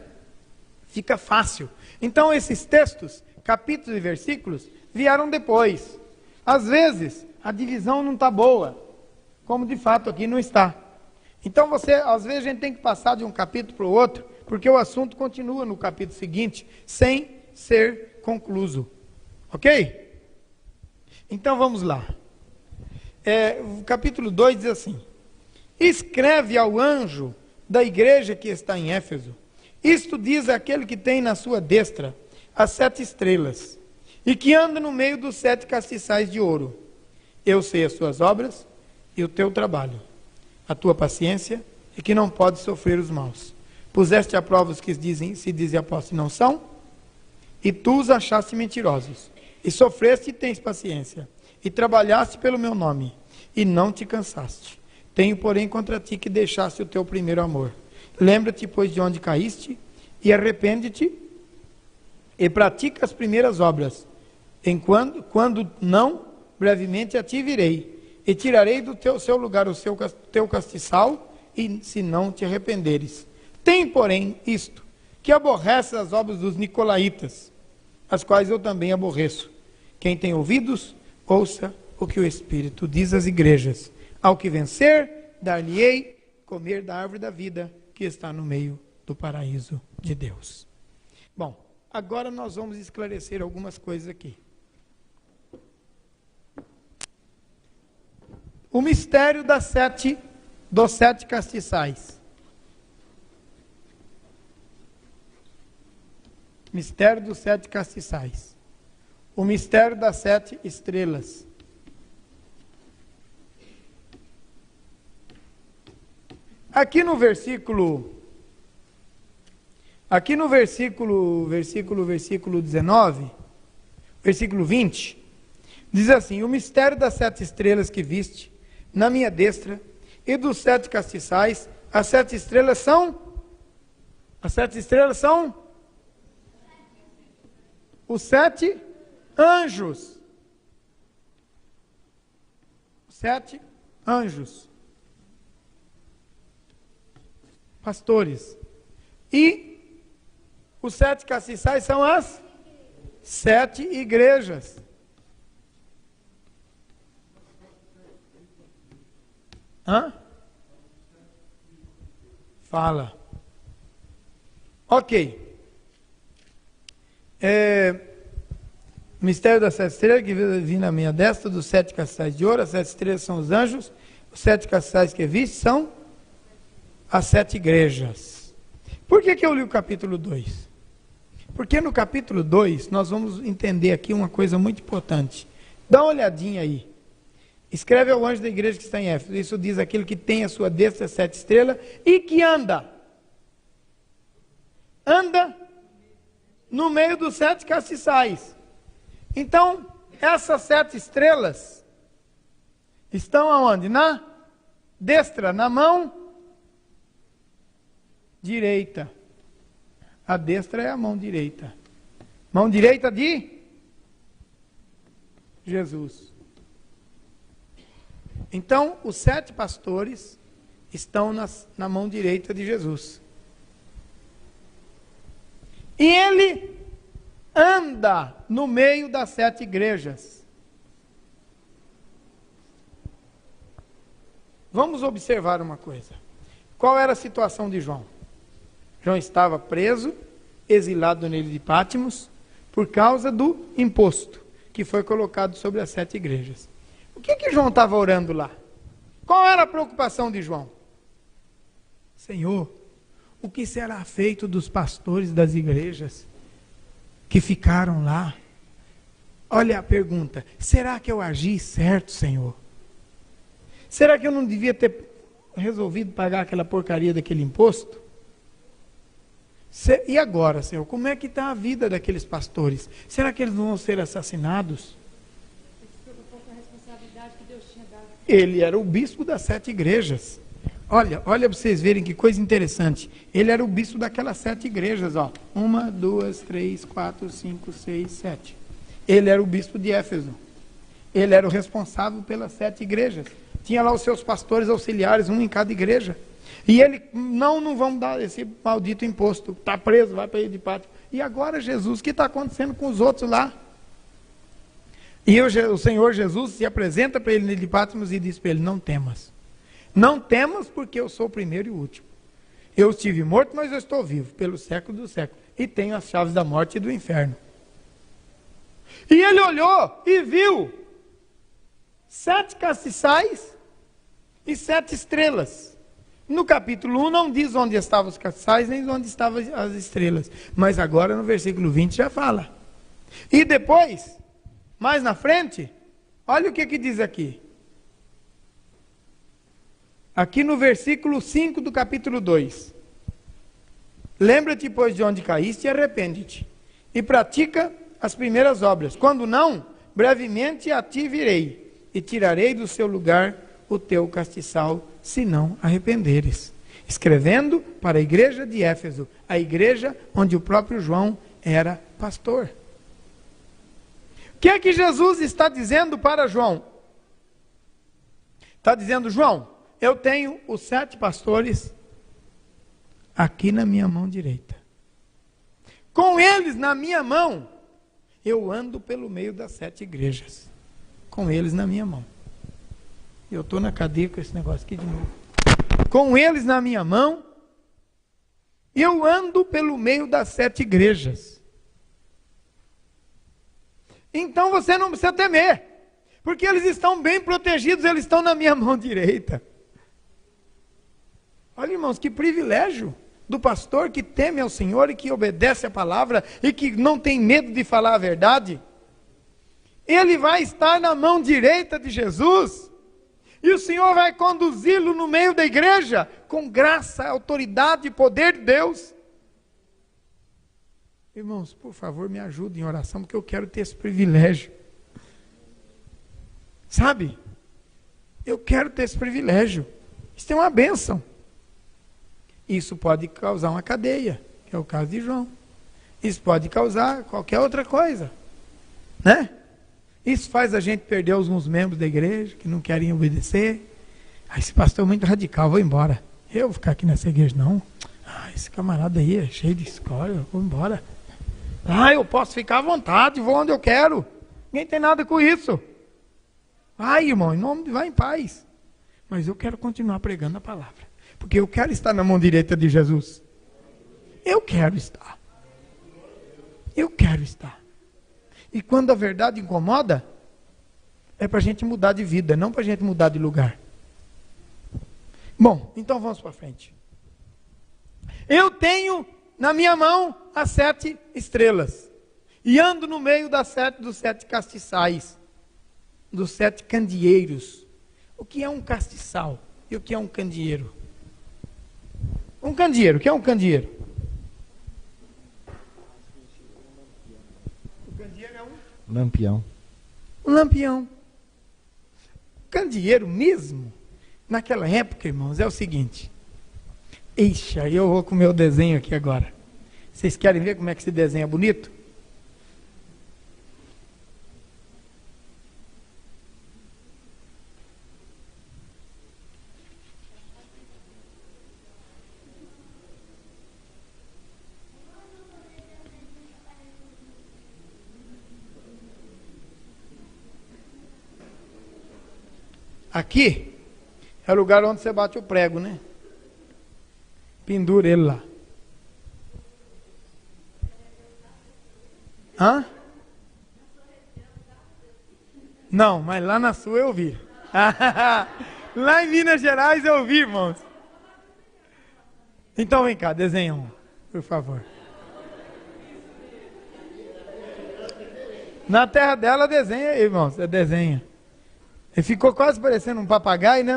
Fica fácil. Então, esses textos, capítulos e versículos, vieram depois. Às vezes, a divisão não está boa, como de fato aqui não está. Então, às vezes a gente tem que passar de um capítulo para o outro, porque o assunto continua no capítulo seguinte, sem ser concluso. Ok? Então, vamos lá. O capítulo 2 diz assim: escreve ao anjo da igreja que está em Éfeso, isto diz aquele que tem na sua destra as 7 estrelas, e que anda no meio dos 7 castiçais de ouro. Eu sei as suas obras e o teu trabalho, a tua paciência, e que não podes sofrer os maus. Puseste à prova os que se dizem apóstolos e não são, e tu os achaste mentirosos. E sofreste e tens paciência, e trabalhaste pelo meu nome, e não te cansaste. Tenho, porém, contra ti que deixaste o teu primeiro amor. Lembra-te, pois, de onde caíste, e arrepende-te, e pratica as primeiras obras. Quando não, brevemente a ti virei, e tirarei do seu lugar o teu castiçal, e se não te arrependeres. Tem, porém, isto, que aborrece as obras dos nicolaítas, as quais eu também aborreço. Quem tem ouvidos, ouça o que o Espírito diz às igrejas. Ao que vencer, dar-lhe-ei comer da árvore da vida, que está no meio do paraíso de Deus. Bom, agora nós vamos esclarecer algumas coisas aqui. O mistério dos 7 castiçais. Mistério dos 7 castiçais. O mistério das 7 estrelas. Aqui no versículo 19, versículo 20, diz assim: o mistério das 7 estrelas que viste na minha destra, e dos 7 castiçais, as 7 estrelas são os 7 anjos. 7 anjos. Pastores. E Os 7 castiçais são as 7 igrejas. Hã? Fala. Ok. Mistério das 7 estrelas, que vi na minha destra, dos 7 castiçais de ouro. As 7 estrelas são os anjos. Os 7 castiçais que viste são as 7 igrejas. Por que eu li o capítulo 2? Porque no capítulo 2 nós vamos entender aqui uma coisa muito importante. Dá uma olhadinha aí. Escreve ao anjo da igreja que está em Éfeso. Isso diz aquilo que tem a sua destra 7 estrelas e que anda no meio dos 7 castiçais. Então, essas 7 estrelas estão aonde? Na destra, na mão direita. A destra é a mão direita. Mão direita de Jesus. Então, os 7 pastores estão na mão direita de Jesus. E ele anda no meio das 7 igrejas. Vamos observar uma coisa. Qual era a situação de João? João estava preso, exilado nele de Pátimos, por causa do imposto que foi colocado sobre as 7 igrejas. O que João estava orando lá? Qual era a preocupação de João? Senhor, o que será feito dos pastores das igrejas que ficaram lá? Olha a pergunta, será que eu agi certo, Senhor? Será que eu não devia ter resolvido pagar aquela porcaria daquele imposto? E agora, Senhor, como é que está a vida daqueles pastores? Será que eles vão ser assassinados? Ele era o bispo das 7 igrejas. Olha para vocês verem que coisa interessante. Ele era o bispo daquelas 7 igrejas, ó. 1, 2, 3, 4, 5, 6, 7. Ele era o bispo de Éfeso. Ele era o responsável pelas 7 igrejas. Tinha lá os seus pastores auxiliares, um em cada igreja. E ele, não vamos dar esse maldito imposto. Está preso, vai para ele de pátio. E agora, Jesus, o que está acontecendo com os outros lá? E o Senhor Jesus se apresenta para ele de Pátimos e diz para ele, não temas. Não temas porque eu sou o primeiro e o último. Eu estive morto, mas eu estou vivo, pelo século dos séculos. E tenho as chaves da morte e do inferno. E ele olhou e viu 7 castiçais e 7 estrelas. No capítulo 1 não diz onde estavam os castiçais, nem onde estavam as estrelas. Mas agora no versículo 20 já fala. E depois, mais na frente, olha o que diz aqui. Aqui no versículo 5 do capítulo 2. Lembra-te, pois, de onde caíste e arrepende-te. E pratica as primeiras obras. Quando não, brevemente a ti virei. E tirarei do seu lugar o teu castiçal, se não arrependeres. Escrevendo para a igreja de Éfeso. A igreja onde o próprio João era pastor. O que é que Jesus está dizendo para João? Está dizendo, João, eu tenho os 7 pastores aqui na minha mão direita. Com eles na minha mão, eu ando pelo meio das 7 igrejas. Com eles na minha mão. Eu estou na cadeia com esse negócio aqui de novo. Com eles na minha mão, eu ando pelo meio das 7 igrejas. Então você não precisa temer, porque eles estão bem protegidos, eles estão na minha mão direita. Olha, irmãos, que privilégio do pastor que teme ao Senhor e que obedece a palavra e que não tem medo de falar a verdade. Ele vai estar na mão direita de Jesus e o Senhor vai conduzi-lo no meio da igreja com graça, autoridade e poder de Deus. Irmãos, por favor, me ajudem em oração, porque eu quero ter esse privilégio. Sabe? Eu quero ter esse privilégio. Isso é uma bênção. Isso pode causar uma cadeia, que é o caso de João. Isso pode causar qualquer outra coisa, né? Isso faz a gente perder alguns membros da igreja, que não querem obedecer. Esse pastor é muito radical, vou embora. Eu vou ficar aqui nessa igreja, não. Esse camarada aí é cheio de escória, vou embora. Eu posso ficar à vontade, vou onde eu quero. Ninguém tem nada com isso. Irmão, vai em paz. Mas eu quero continuar pregando a palavra. Porque eu quero estar na mão direita de Jesus. Eu quero estar. Eu quero estar. E quando a verdade incomoda, é para a gente mudar de vida, não para a gente mudar de lugar. Bom, então vamos para frente. Eu tenho na minha mão as 7 estrelas. E ando no meio dos 7 castiçais. Dos 7 candeeiros. O que é um castiçal? E o que é um candeeiro? Um candeeiro, o que é um candeeiro? O candeeiro é um
lampião.
Um lampião. O candeeiro mesmo, naquela época, irmãos, é o seguinte. Eixa, eu vou com o meu desenho aqui agora. Vocês querem ver como é que esse desenho é bonito? Aqui é o lugar onde você bate o prego, né? Pendura ele lá. Hã? Não, mas lá na sua eu vi. Lá em Minas Gerais eu vi, irmãos. Então vem cá, desenha um, por favor. Na terra dela desenha aí, irmãos. Você desenha. Ele ficou quase parecendo um papagaio, né?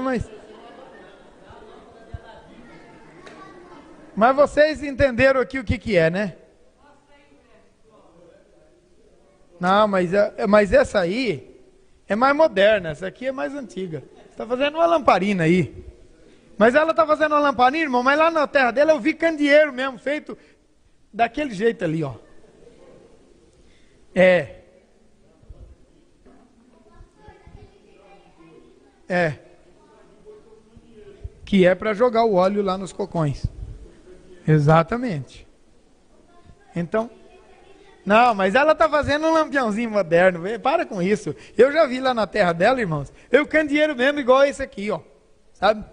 Mas vocês entenderam aqui o que é, né? Não, mas essa aí é mais moderna. Essa aqui é mais antiga. Você está fazendo uma lamparina aí. Mas ela está fazendo uma lamparina, irmão. Mas lá na terra dela eu vi candeeiro mesmo, feito daquele jeito ali, ó. Que é para jogar o óleo lá nos cocões. Exatamente. Então, não, mas ela está fazendo um lampiãozinho moderno. Para com isso. Eu já vi lá na terra dela, irmãos. Eu candeeiro mesmo igual esse aqui, ó. Sabe?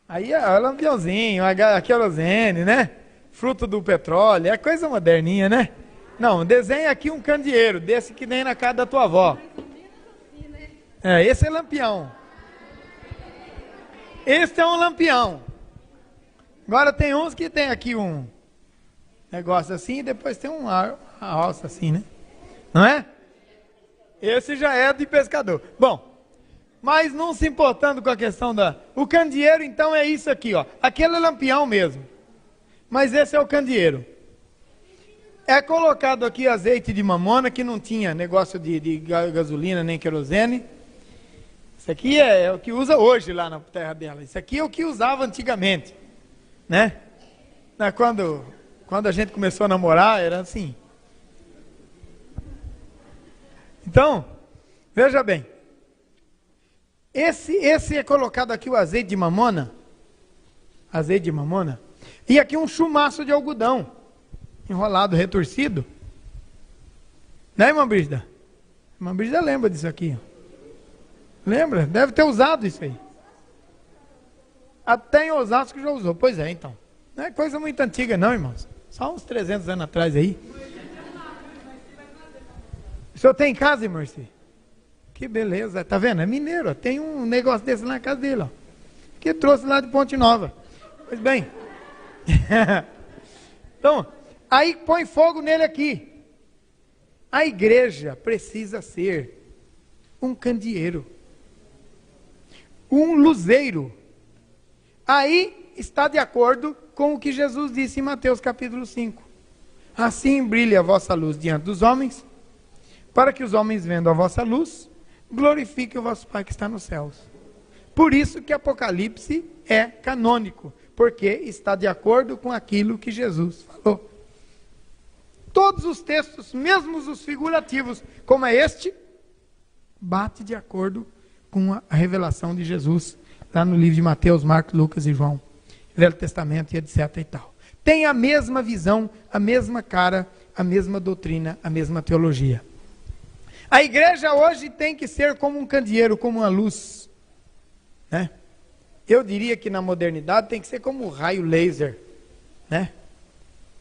Aí é o lampiãozinho, a querosene, né? Fruto do petróleo. É coisa moderninha, né? Não, desenha aqui um candeeiro, desse que nem na casa da tua avó. Esse é lampião. Esse é um lampião. Agora tem uns que tem aqui um negócio assim e depois tem uma alça assim, né? Não é? Esse já é de pescador. Bom, mas não se importando com a questão o candeeiro então é isso aqui, ó. Aquele é lampião mesmo. Mas esse é o candeeiro. É colocado aqui azeite de mamona, que não tinha negócio de gasolina nem querosene. Isso aqui é o que usa hoje lá na terra dela. Isso aqui é o que usava antigamente, né? Quando a gente começou a namorar, era assim. Então, veja bem. Esse é colocado aqui o azeite de mamona. Azeite de mamona. E aqui um chumaço de algodão. Enrolado, retorcido. Né, irmã Brígida? Irmã Brígida lembra disso aqui. Lembra? Deve ter usado isso aí. Até em Osasco já usou. Pois é, então. Não é coisa muito antiga não, irmãos. Só uns 300 anos atrás aí. O senhor tem em casa, irmão? Que beleza. Tá vendo? É mineiro. Tem um negócio desse lá na casa dele, ó. Que trouxe lá de Ponte Nova. Pois bem. Então, aí põe fogo nele aqui. A igreja precisa ser um candeeiro. Um luzeiro. Aí está de acordo com o que Jesus disse em Mateus capítulo 5. Assim brilhe a vossa luz diante dos homens, para que os homens vendo a vossa luz, glorifiquem o vosso Pai que está nos céus. Por isso que Apocalipse é canônico, porque está de acordo com aquilo que Jesus falou. Todos os textos, mesmo os figurativos, como é este, bate de acordo com a revelação de Jesus lá no livro de Mateus, Marcos, Lucas e João, Velho Testamento e etc. e tal. Tem a mesma visão, a mesma cara, a mesma doutrina, a mesma teologia. A igreja hoje tem que ser como um candeeiro, como uma luz, né? Eu diria que na modernidade tem que ser como um raio laser, né?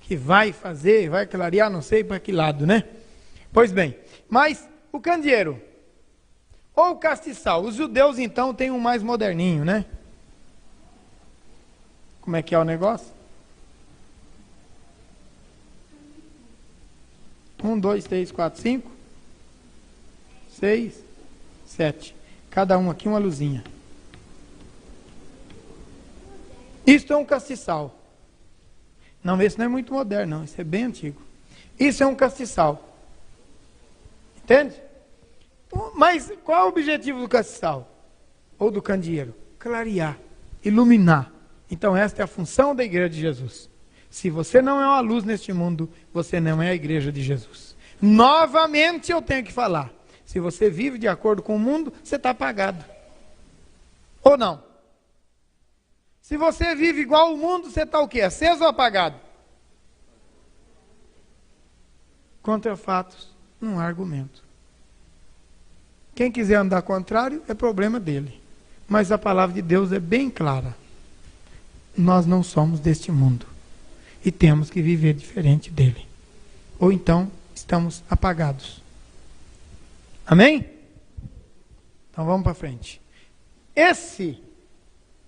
Que vai fazer, vai clarear, não sei para que lado, né? Pois bem, mas o candeeiro ou o castiçal, os judeus então têm um mais moderninho, né? Como é que é o negócio? 1, 2, 3, 4, 5, 6, 7. Cada um aqui uma luzinha. Isto é um castiçal. Não, esse não é muito moderno, não. Isso é bem antigo. Isso é um castiçal. Entende? Mas qual é o objetivo do castiçal? Ou do candeeiro? Clarear, iluminar. Então esta é a função da igreja de Jesus. Se você não é uma luz neste mundo, você não é a igreja de Jesus. Novamente eu tenho que falar. Se você vive de acordo com o mundo, você está apagado. Ou não? Se você vive igual ao mundo, você está o quê? Aceso ou apagado? Contra fatos, não há argumento. Quem quiser andar contrário, é problema dele. Mas a palavra de Deus é bem clara. Nós não somos deste mundo. E temos que viver diferente dele. Ou então, estamos apagados. Amém? Então vamos para frente. Esse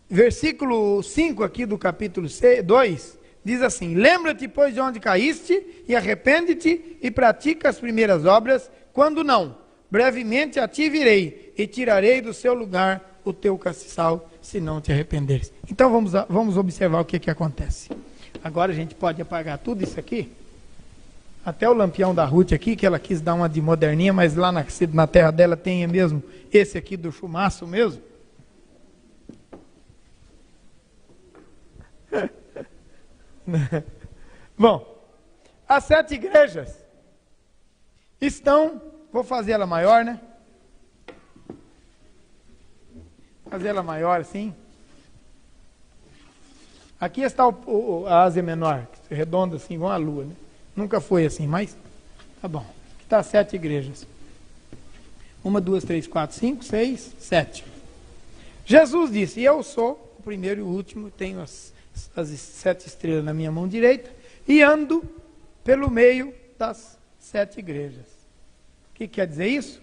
versículo 5 aqui do capítulo 2 diz assim: lembra-te, pois, de onde caíste, e arrepende-te, e pratica as primeiras obras, quando não, brevemente a ti virei, e tirarei do seu lugar o teu castiçal, se não te arrependeres. Então vamos observar o que acontece. Agora a gente pode apagar tudo isso aqui, até o lampião da Ruth aqui, que ela quis dar uma de moderninha, mas lá na terra dela tem mesmo esse aqui do chumaço mesmo. Bom, as 7 igrejas estão, vou fazer ela maior, né? Fazer ela maior assim. Aqui está a Ásia Menor, redonda assim, igual a lua, né? Nunca foi assim, mas tá bom. Aqui está as 7 igrejas. 1, 2, 3, 4, 5, 6, 7. Jesus disse: eu sou o primeiro e o último, tenho as 7 estrelas na minha mão direita e ando pelo meio das 7 igrejas. O que quer dizer isso?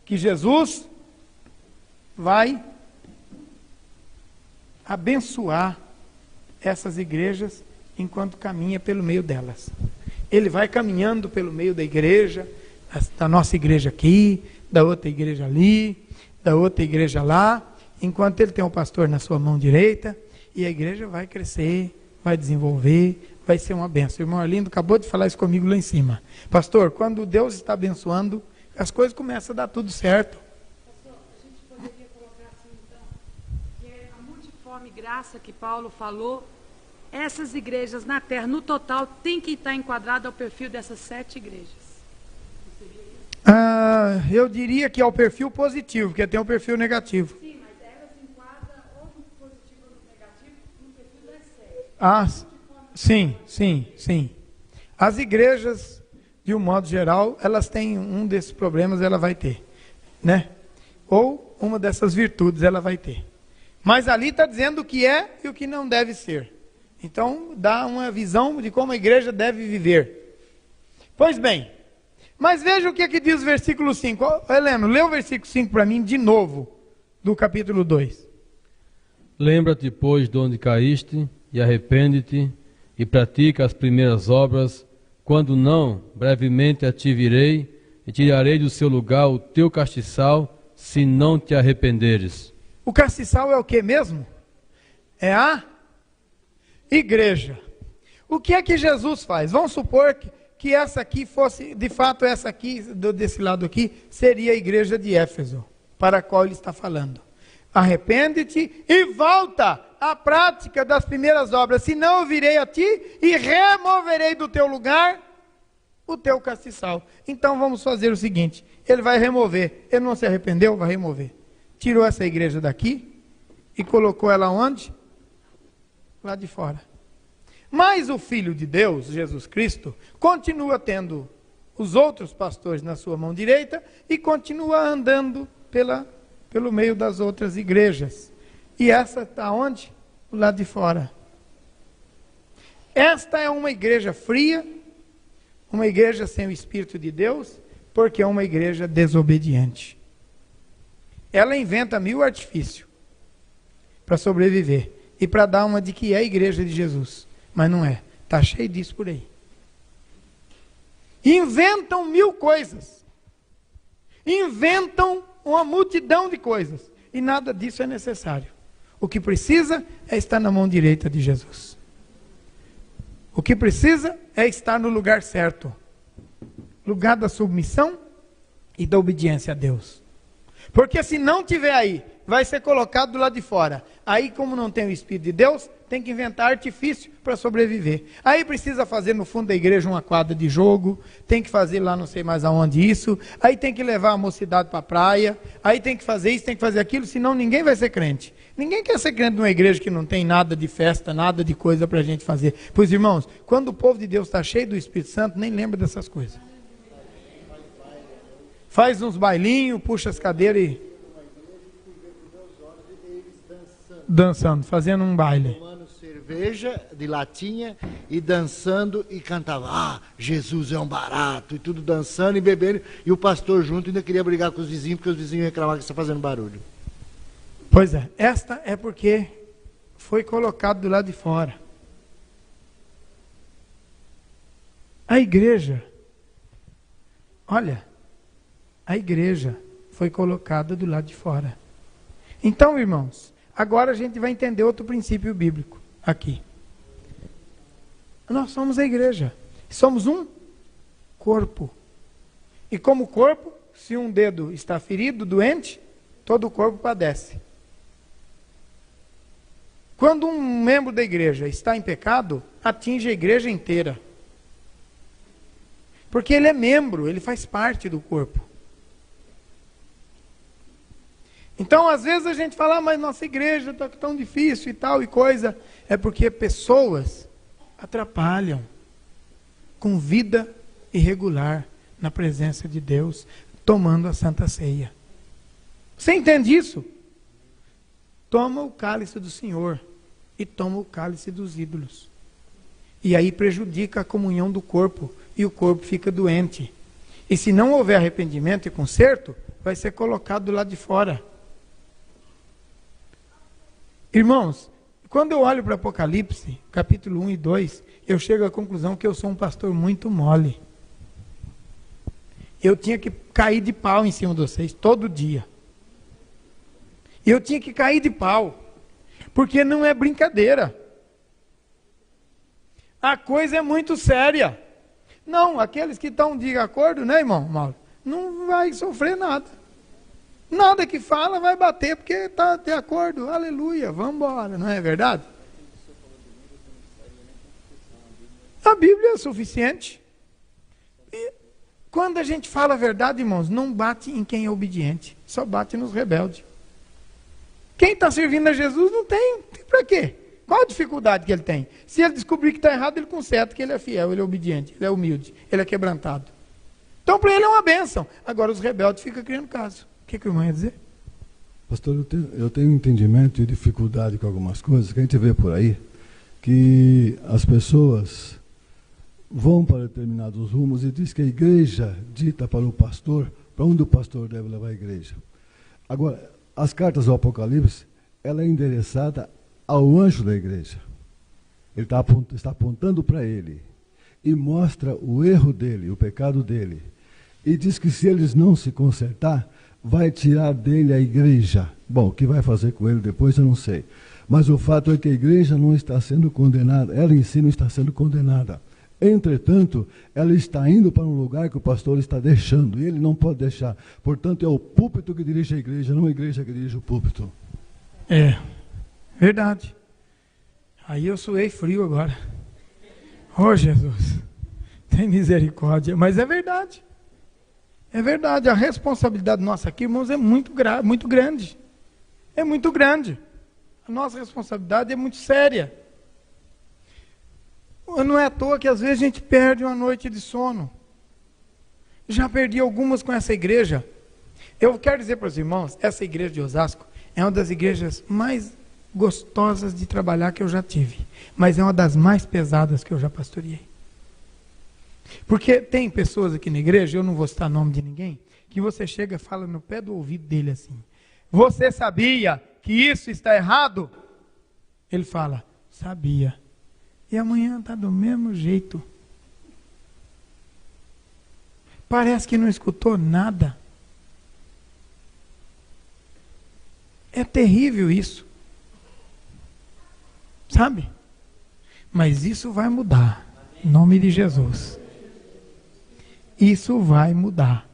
Que Jesus vai abençoar essas igrejas enquanto caminha pelo meio delas. Ele vai caminhando pelo meio da igreja, da nossa igreja aqui, da outra igreja ali, da outra igreja lá, enquanto ele tem o pastor na sua mão direita, e a igreja vai crescer, vai desenvolver, vai ser uma bênção. O irmão Arlindo acabou de falar isso comigo lá em cima. Pastor, quando Deus está abençoando, as coisas começam a dar tudo certo.
Pastor, a gente poderia colocar assim então, que é a multiforme graça que Paulo falou, essas igrejas na terra, no total, tem que estar enquadrada ao perfil dessas 7 igrejas.
Eu diria que é o perfil positivo, porque tem o perfil negativo.
Sim, mas elas enquadram ou no positivo ou no negativo, no perfil das 7.
Sim. As igrejas, de um modo geral, elas têm um desses problemas, ela vai ter, né? Ou uma dessas virtudes ela vai ter. Mas ali está dizendo o que é e o que não deve ser. Então, dá uma visão de como a igreja deve viver. Pois bem, mas veja o que diz o versículo 5. Heleno, lê o versículo 5 para mim de novo, do capítulo 2.
Lembra-te, pois, de onde caíste, e arrepende-te, e pratica as primeiras obras, quando não, brevemente a ti virei, e tirarei do seu lugar o teu castiçal, se não te arrependeres.
O castiçal é o que mesmo? É a igreja. O que é que Jesus faz? Vamos supor que essa aqui fosse, de fato, essa aqui, desse lado aqui, seria a igreja de Éfeso, para a qual ele está falando. Arrepende-te e volta à prática das primeiras obras, senão eu virei a ti e removerei do teu lugar o teu castiçal. Então vamos fazer o seguinte, ele vai remover, ele não se arrependeu, vai remover. tirou essa igreja daqui e colocou ela onde? Lá de fora. Mas o Filho de Deus, Jesus Cristo, continua tendo os outros pastores na sua mão direita e continua andando pelo meio das outras igrejas. E essa está onde? Do lado de fora. Esta é uma igreja fria, uma igreja sem o Espírito de Deus, porque é uma igreja desobediente. Ela inventa 1000 artifícios para sobreviver e para dar uma de que é a igreja de Jesus. Mas não é. Está cheio disso por aí. Inventam 1000 coisas. Inventam uma multidão de coisas. E nada disso é necessário. O que precisa é estar na mão direita de Jesus. O que precisa é estar no lugar certo. Lugar da submissão e da obediência a Deus. Porque se não tiver aí, vai ser colocado do lado de fora. Aí, como não tem o Espírito de Deus, tem que inventar artifício para sobreviver. Aí precisa fazer no fundo da igreja uma quadra de jogo, tem que fazer lá não sei mais aonde isso, aí tem que levar a mocidade para a praia, aí tem que fazer isso, tem que fazer aquilo, senão ninguém vai ser crente. Ninguém quer ser crente numa igreja que não tem nada de festa, nada de coisa para a gente fazer. Pois, irmãos, quando o povo de Deus está cheio do Espírito Santo, nem lembra dessas coisas. Faz uns bailinhos, puxa as cadeiras e... dançando, fazendo um baile.
Tomando cerveja de latinha e dançando e cantava, ah, Jesus é um barato, e tudo dançando e bebendo, e o pastor junto ainda queria brigar com os vizinhos, porque os vizinhos reclamavam que está fazendo barulho.
Pois é, esta é porque foi colocado do lado de fora. A igreja, olha, a igreja foi colocada do lado de fora. Então, irmãos, agora a gente vai entender outro princípio bíblico aqui. Nós somos a igreja. Somos um corpo. E como corpo, se um dedo está ferido, doente, todo o corpo padece. Quando um membro da igreja está em pecado, atinge a igreja inteira. Porque ele é membro, ele faz parte do corpo. Então, às vezes a gente fala, mas nossa igreja está tão difícil e tal e coisa. É porque pessoas atrapalham com vida irregular na presença de Deus, tomando a Santa Ceia. Você entende isso? Toma o cálice do Senhor e toma o cálice dos ídolos. E aí prejudica a comunhão do corpo e o corpo fica doente. E se não houver arrependimento e conserto, vai ser colocado do lado de fora. Irmãos, quando eu olho para Apocalipse, capítulo 1 e 2, eu chego à conclusão que eu sou um pastor muito mole. Eu tinha que cair de pau em cima de vocês, todo dia. Eu tinha que cair de pau, porque não é brincadeira. A coisa é muito séria. Não, aqueles que estão de acordo, né, irmão Mauro? Não vai sofrer nada. Nada que fala vai bater, porque está de acordo. Aleluia, vamos embora, não é verdade? A Bíblia é suficiente. E quando a gente fala a verdade, irmãos, não bate em quem é obediente, só bate nos rebeldes. Quem está servindo a Jesus não tem para quê? Qual a dificuldade que ele tem? Se ele descobrir que está errado, ele conserta, que ele é fiel, ele é obediente, ele é humilde, ele é quebrantado. Então, para ele é uma bênção. Agora, os rebeldes ficam criando caso. O que o irmão ia dizer?
Pastor, eu tenho entendimento e dificuldade com algumas coisas que a gente vê por aí, que as pessoas vão para determinados rumos e diz que a igreja dita para o pastor, para onde o pastor deve levar a igreja. Agora, as cartas do Apocalipse, ela é endereçada ao anjo da igreja. Ele está apontando para ele e mostra o erro dele, o pecado dele. E diz que se eles não se consertar, vai tirar dele a igreja. Bom, o que vai fazer com ele depois eu não sei. Mas o fato é que a igreja não está sendo condenada, ela em si não está sendo condenada. Entretanto, ela está indo para um lugar que o pastor está deixando, e ele não pode deixar. Portanto, é o púlpito que dirige a igreja, não a igreja que dirige o púlpito.
É, verdade. Aí eu suei frio agora. Oh, Jesus, tem misericórdia. Mas é verdade. É verdade, a responsabilidade nossa aqui, irmãos, é muito grande. é muito grande. A nossa responsabilidade é muito séria. Não é à toa que às vezes a gente perde uma noite de sono. Já perdi algumas com essa igreja. Eu quero dizer para os irmãos, essa igreja de Osasco é uma das igrejas mais gostosas de trabalhar que eu já tive. Mas é uma das mais pesadas que eu já pastoreei. Porque tem pessoas aqui na igreja, eu não vou citar nome de ninguém, que você chega e fala no pé do ouvido dele assim: você sabia que isso está errado? Ele fala: sabia. E amanhã está do mesmo jeito. Parece que não escutou nada. É terrível isso. Sabe? Mas isso vai mudar. Em nome de Jesus. Isso vai mudar.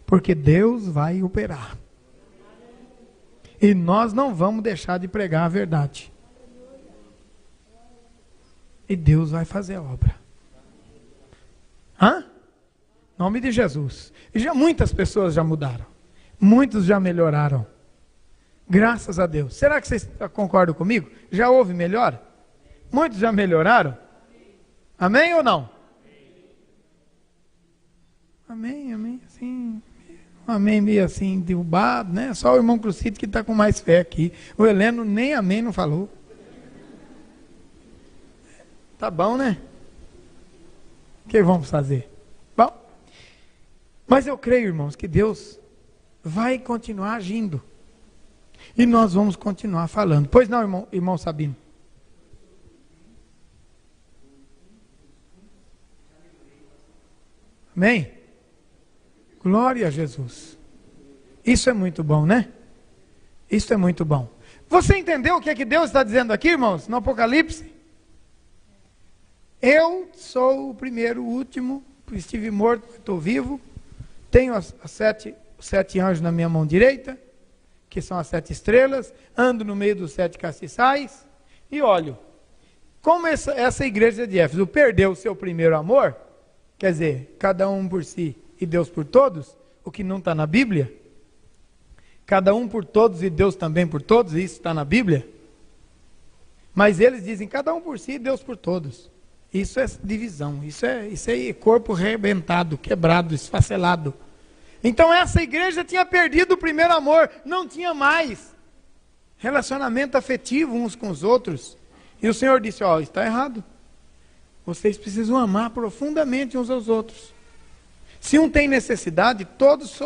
Porque Deus vai operar. E nós não vamos deixar de pregar a verdade. E Deus vai fazer a obra. Hã? Em nome de Jesus. E muitas pessoas já mudaram. Muitos já melhoraram. Graças a Deus. Será que vocês concordam comigo? Já houve melhora? Muitos já melhoraram? Amém ou não? Amém, amém. Assim, amém meio assim, derrubado, né? Só o irmão Crucito que está com mais fé aqui. O Heleno nem amém não falou. Tá bom, né? O que vamos fazer? Bom, mas eu creio, irmãos, que Deus vai continuar agindo. E nós vamos continuar falando. Pois não, irmão Sabino? Amém? Glória a Jesus. Isso é muito bom, né? Isso é muito bom. Você entendeu o que é que Deus está dizendo aqui, irmãos, no Apocalipse? Eu sou o primeiro, o último, estive morto, estou vivo, tenho os sete anjos na minha mão direita, que são as 7 estrelas, ando no meio dos 7 castiçais, e olho, como essa igreja de Éfeso perdeu o seu primeiro amor, quer dizer, cada um por si e Deus por todos, o que não está na Bíblia, cada um por todos e Deus também por todos, isso está na Bíblia, mas eles dizem cada um por si e Deus por todos. Isso é divisão, isso é corpo arrebentado, quebrado, esfacelado. Então essa igreja tinha perdido o primeiro amor, não tinha mais relacionamento afetivo uns com os outros. E o Senhor disse: ó, está errado. Vocês precisam amar profundamente uns aos outros. Se um tem necessidade, todos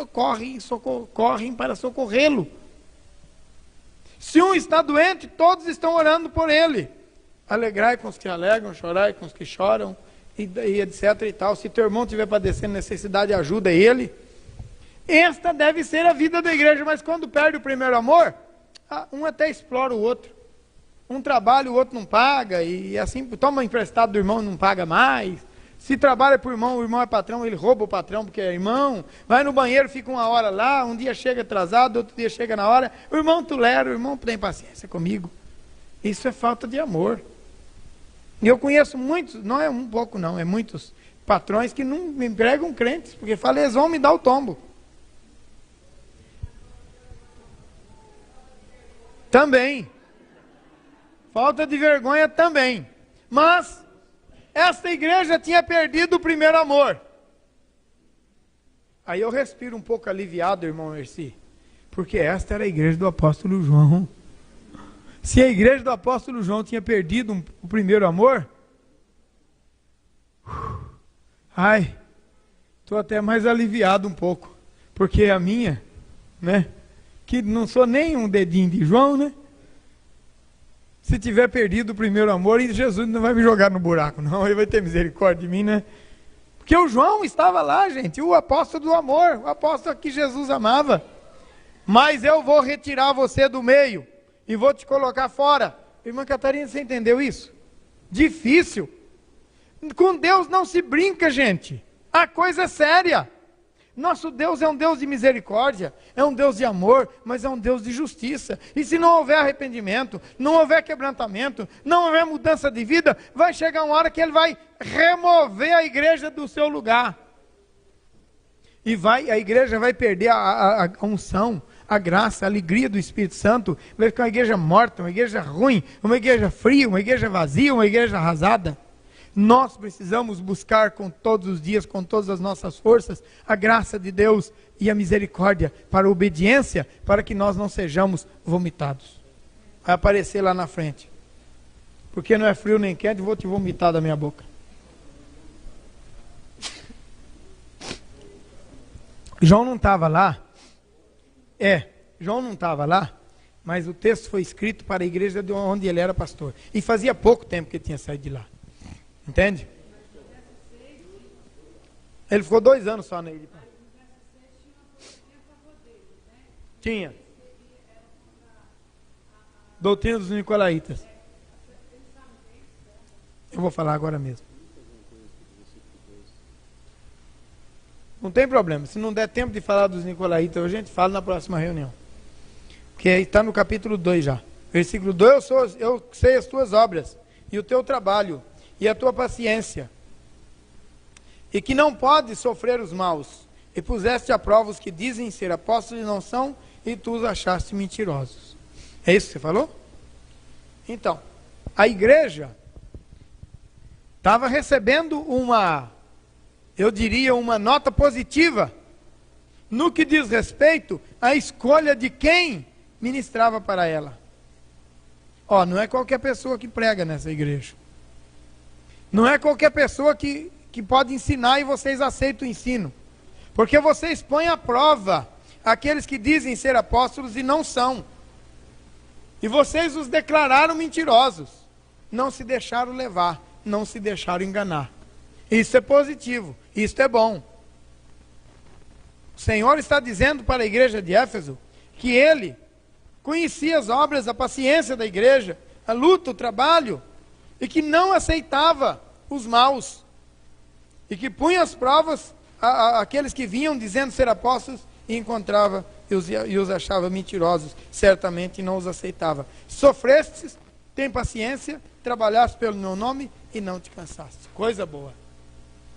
correm para socorrê-lo. Se um está doente, todos estão orando por ele. Alegrai com os que alegram, chorai com os que choram, e etc e tal. Se teu irmão estiver padecendo necessidade, ajuda ele. Esta deve ser a vida da igreja, mas quando perde o primeiro amor, um até explora o outro. Um trabalha, o outro não paga, e assim, toma emprestado do irmão e não paga mais. Se trabalha para o irmão é patrão, ele rouba o patrão porque é irmão. Vai no banheiro, fica 1 hora lá, um dia chega atrasado, outro dia chega na hora. O irmão tolera, o irmão tem paciência comigo. Isso é falta de amor. E eu conheço muitos, não é um pouco não, é muitos patrões que não me empregam crentes, porque falam, eles vão me dar o tombo. Também. Falta de vergonha também. Mas esta igreja tinha perdido o primeiro amor. Aí eu respiro um pouco aliviado, irmão Merci, porque esta era a igreja do apóstolo João. Se a igreja do apóstolo João tinha perdido o primeiro amor, estou até mais aliviado um pouco, porque a minha, né, que não sou nem um dedinho de João, né, se tiver perdido o primeiro amor, Jesus não vai me jogar no buraco, não, ele vai ter misericórdia de mim, né, porque o João estava lá, gente, o apóstolo do amor, o apóstolo que Jesus amava. Mas eu vou retirar você do meio e vou te colocar fora. Irmã Catarina, você entendeu isso? Difícil. Com Deus não se brinca, gente. A coisa é séria. Nosso Deus é um Deus de misericórdia, é um Deus de amor, mas é um Deus de justiça. E se não houver arrependimento, não houver quebrantamento, não houver mudança de vida, vai chegar uma hora que Ele vai remover a igreja do seu lugar. E a igreja vai perder a unção, a graça, a alegria do Espírito Santo, vai ficar uma igreja morta, uma igreja ruim, uma igreja fria, uma igreja vazia, uma igreja arrasada. Nós precisamos buscar com todos os dias, com todas as nossas forças, a graça de Deus e a misericórdia para a obediência, para que nós não sejamos vomitados. Vai aparecer lá na frente. Porque não é frio nem quente, vou te vomitar da minha boca. João não estava lá. João não estava lá, mas o texto foi escrito para a igreja de onde ele era pastor. E fazia pouco tempo que ele tinha saído de lá. Entende? Ele ficou 2 anos só nele. Tinha. Doutrina dos Nicolaitas. Eu vou falar agora mesmo. Não tem problema. Se não der tempo de falar dos Nicolaitas, a gente fala na próxima reunião. Porque está no capítulo 2 já. Versículo 2, eu sei as tuas obras, e o teu trabalho, e a tua paciência, e que não podes sofrer os maus, e puseste à prova os que dizem ser apóstolos e não são, e tu os achaste mentirosos. É isso que você falou? Então, a igreja estava recebendo uma nota positiva no que diz respeito à escolha de quem ministrava para ela. Não é qualquer pessoa que prega nessa igreja. Não é qualquer pessoa que pode ensinar e vocês aceitam o ensino. Porque vocês põem à prova aqueles que dizem ser apóstolos e não são. E vocês os declararam mentirosos. Não se deixaram levar, não se deixaram enganar. Isso é positivo, isso é bom. O Senhor está dizendo para a igreja de Éfeso que Ele conhecia as obras, a paciência da igreja, a luta, o trabalho, e que não aceitava os maus, e que punha as provas aqueles que vinham dizendo ser apóstolos e encontrava e os achava mentirosos, certamente não os aceitava. Sofrestes, tem paciência, trabalhaste pelo meu nome e não te cansaste. Coisa boa.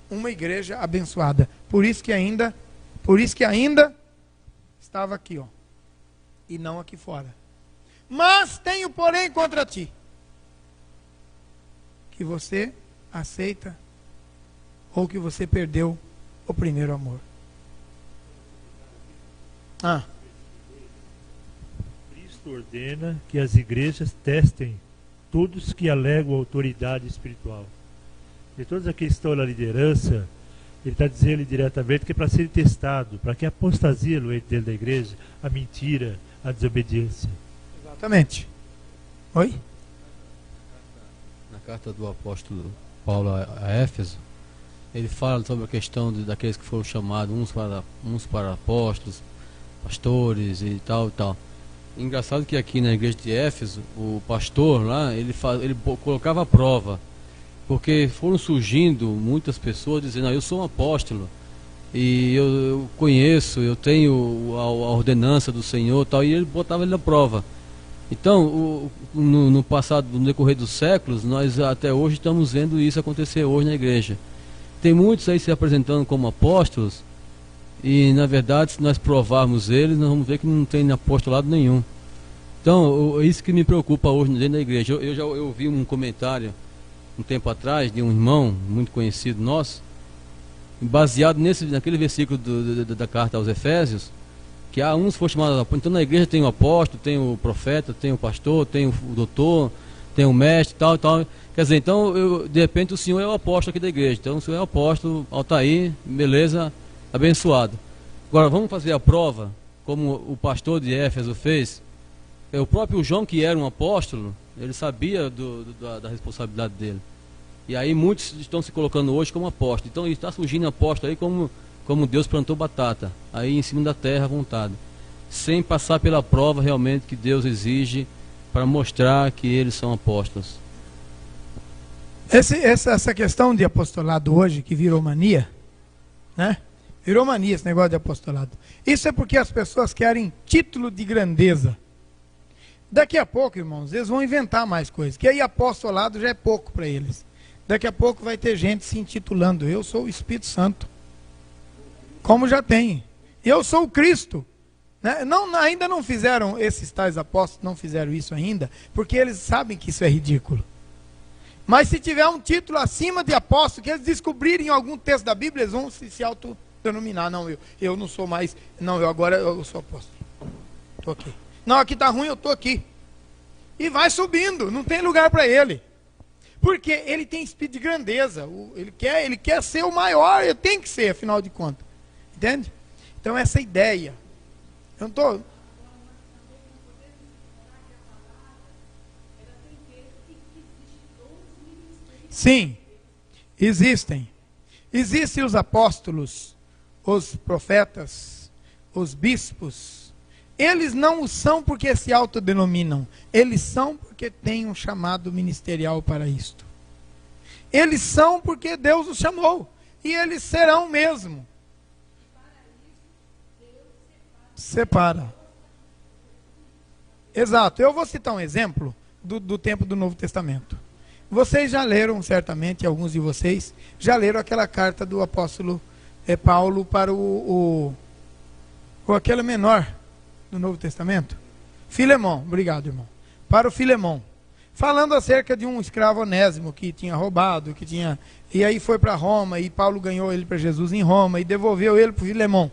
Uma igreja abençoada. Por isso que ainda estava aqui, e não aqui fora. Mas tenho, porém, contra ti, que você aceita ou que você perdeu o primeiro amor.
Cristo ordena que as igrejas testem todos que alegam autoridade espiritual. E todos aqueles que estão na liderança, ele está dizendo diretamente que é para ser testado, para que a apostasia no dentro da igreja, a mentira, a desobediência.
Exatamente. Oi?
Na carta do apóstolo Paulo a Éfeso, ele fala sobre a questão daqueles que foram chamados uns para apóstolos, pastores e tal e tal. Engraçado que aqui na igreja de Éfeso, o pastor lá, ele colocava a prova, porque foram surgindo muitas pessoas dizendo: eu sou um apóstolo, e eu conheço, eu tenho a ordenança do Senhor tal, e ele botava ele na prova. Então, no passado, no decorrer dos séculos, nós até hoje estamos vendo isso acontecer hoje na igreja. Tem muitos aí se apresentando como apóstolos, e na verdade, se nós provarmos eles, nós vamos ver que não tem apostolado nenhum. Então, isso que me preocupa hoje dentro da igreja. Eu ouvi um comentário um tempo atrás de um irmão muito conhecido nosso, baseado naquele versículo da carta aos Efésios, que uns foram chamados apóstolos. Então na igreja tem o apóstolo, tem o profeta, tem o pastor, tem o doutor, tem o mestre, tal. Quer dizer, então de repente o senhor é o apóstolo aqui da igreja. Então o senhor é o apóstolo, Altair, beleza, abençoado. Agora vamos fazer a prova, como o pastor de Éfeso fez. O próprio João, que era um apóstolo, ele sabia da responsabilidade dele. E aí muitos estão se colocando hoje como apóstolo. Então está surgindo apóstolo aí como Deus plantou batata, aí em cima da terra à vontade, sem passar pela prova realmente que Deus exige para mostrar que eles são apóstolos.
Essa questão de apostolado hoje, que virou mania, né? Virou mania esse negócio de apostolado. Isso é porque as pessoas querem título de grandeza. Daqui a pouco, irmãos, eles vão inventar mais coisas, que aí apostolado já é pouco para eles. Daqui a pouco vai ter gente se intitulando: eu sou o Espírito Santo. Como já tem. Eu sou o Cristo. Né? Não, ainda não fizeram, esses tais apóstolos não fizeram isso ainda, porque eles sabem que isso é ridículo. Mas se tiver um título acima de apóstolo, que eles descobrirem em algum texto da Bíblia, eles vão se autodenominar. Não, eu não sou mais, não, agora eu sou apóstolo. Estou aqui. Não, aqui está ruim, eu estou aqui. E vai subindo, não tem lugar para ele. Porque ele tem espírito de grandeza, ele quer ser o maior, ele tem que ser, afinal de contas. Entende? Então essa ideia, eu não estou... Sim, existem. Existem os apóstolos, os profetas, os bispos. Eles não o são porque se autodenominam. Eles são porque têm um chamado ministerial para isto. Eles são porque Deus os chamou. E eles serão mesmo. Separa. Exato. Eu vou citar um exemplo do tempo do Novo Testamento. Vocês já leram, certamente, alguns de vocês, já leram aquela carta do apóstolo Paulo para aquele menor do Novo Testamento? Filemão, obrigado, irmão. Para o Filemão. Falando acerca de um escravo Onésimo que tinha roubado, e aí foi para Roma, e Paulo ganhou ele para Jesus em Roma, e devolveu ele para o Filemão.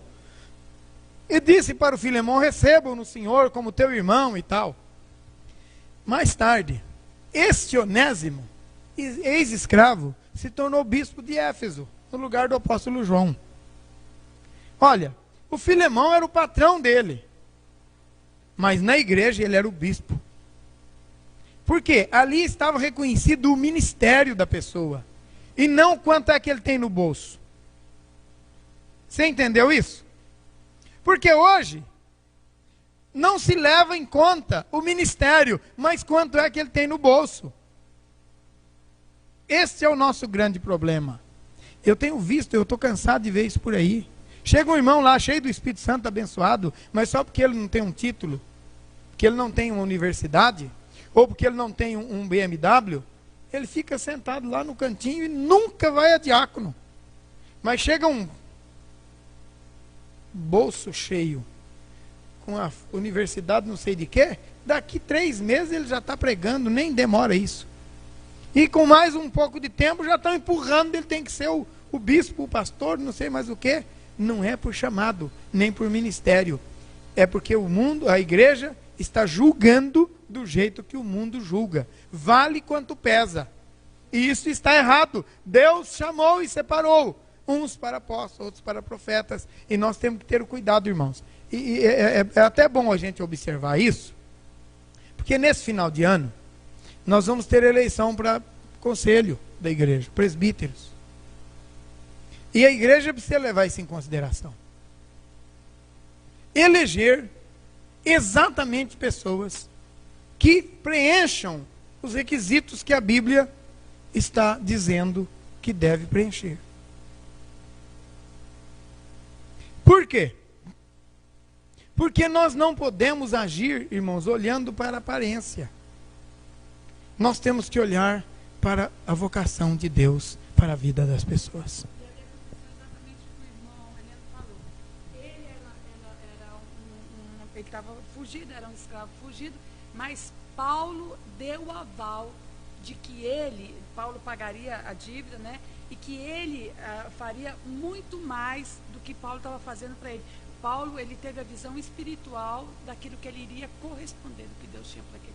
E disse para o Filemão: receba-o no Senhor como teu irmão e tal. Mais tarde, este Onésimo, ex-escravo, se tornou bispo de Éfeso, no lugar do apóstolo João. Olha, o Filemão era o patrão dele, mas na igreja ele era o bispo. Por quê? Ali estava reconhecido o ministério da pessoa, e não quanto é que ele tem no bolso. Você entendeu isso? Porque hoje não se leva em conta o ministério, mas quanto é que ele tem no bolso. Esse é o nosso grande problema. Eu tenho visto, eu estou cansado de ver isso por aí. Chega um irmão lá, cheio do Espírito Santo, abençoado, mas só porque ele não tem um título, porque ele não tem uma universidade, ou porque ele não tem um BMW, ele fica sentado lá no cantinho e nunca vai a diácono. Mas chega um bolso cheio, com a universidade não sei de quê, daqui 3 meses ele já está pregando, nem demora isso. E com mais um pouco de tempo já estão empurrando, ele tem que ser o bispo, o pastor, não sei mais o quê. Não é por chamado, nem por ministério. É porque o mundo, a igreja, está julgando do jeito que o mundo julga. Vale quanto pesa. E isso está errado. Deus chamou e separou. Uns para apóstolos, outros para profetas. E nós temos que ter o cuidado, irmãos. E é até bom a gente observar isso. Porque nesse final de ano, nós vamos ter eleição para conselho da igreja, presbíteros. E a igreja precisa levar isso em consideração. Eleger exatamente pessoas que preencham os requisitos que a Bíblia está dizendo que deve preencher. Por quê? Porque nós não podemos agir, irmãos, olhando para a aparência. Nós temos que olhar para a vocação de Deus para a vida das pessoas.
Ele estava fugido, era um escravo fugido, mas Paulo deu o aval de que Paulo pagaria a dívida, né? E que ele faria muito mais do que Paulo estava fazendo para ele. Paulo, ele teve a visão espiritual daquilo que ele iria corresponder do que Deus tinha para ele.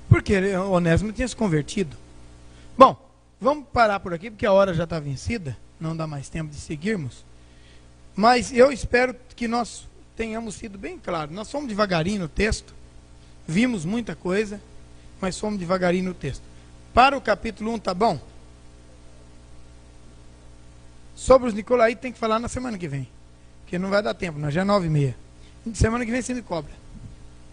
Porque Onésimo tinha se convertido. Bom, vamos parar por aqui, porque a hora já está vencida, não dá mais tempo de seguirmos. Mas eu espero que nós tenhamos sido bem claros. Nós fomos devagarinho no texto, vimos muita coisa, mas fomos devagarinho no texto. Para o capítulo 1, tá bom? Sobre os nicolaítas tem que falar na semana que vem, porque não vai dar tempo, nós já é 9h30. Semana que vem você me cobra,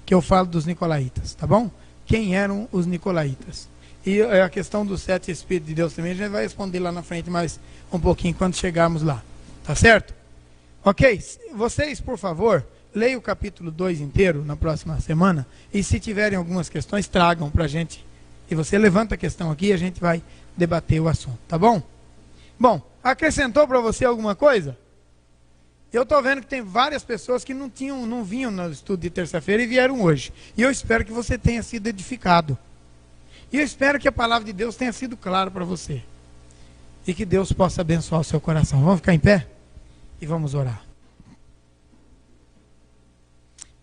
que eu falo dos nicolaítas, tá bom? Quem eram os nicolaítas? E a questão dos 7 Espíritos de Deus também, a gente vai responder lá na frente mais um pouquinho, quando chegarmos lá. Tá certo? Ok? Vocês, por favor, leiam o capítulo 2 inteiro na próxima semana, e se tiverem algumas questões, tragam para a gente. E você levanta a questão aqui e a gente vai debater o assunto, tá bom? Bom, acrescentou para você alguma coisa? Eu estou vendo que tem várias pessoas que não vinham no estudo de terça-feira e vieram hoje. E eu espero que você tenha sido edificado. E eu espero que a palavra de Deus tenha sido clara para você. E que Deus possa abençoar o seu coração. Vamos ficar em pé? E vamos orar.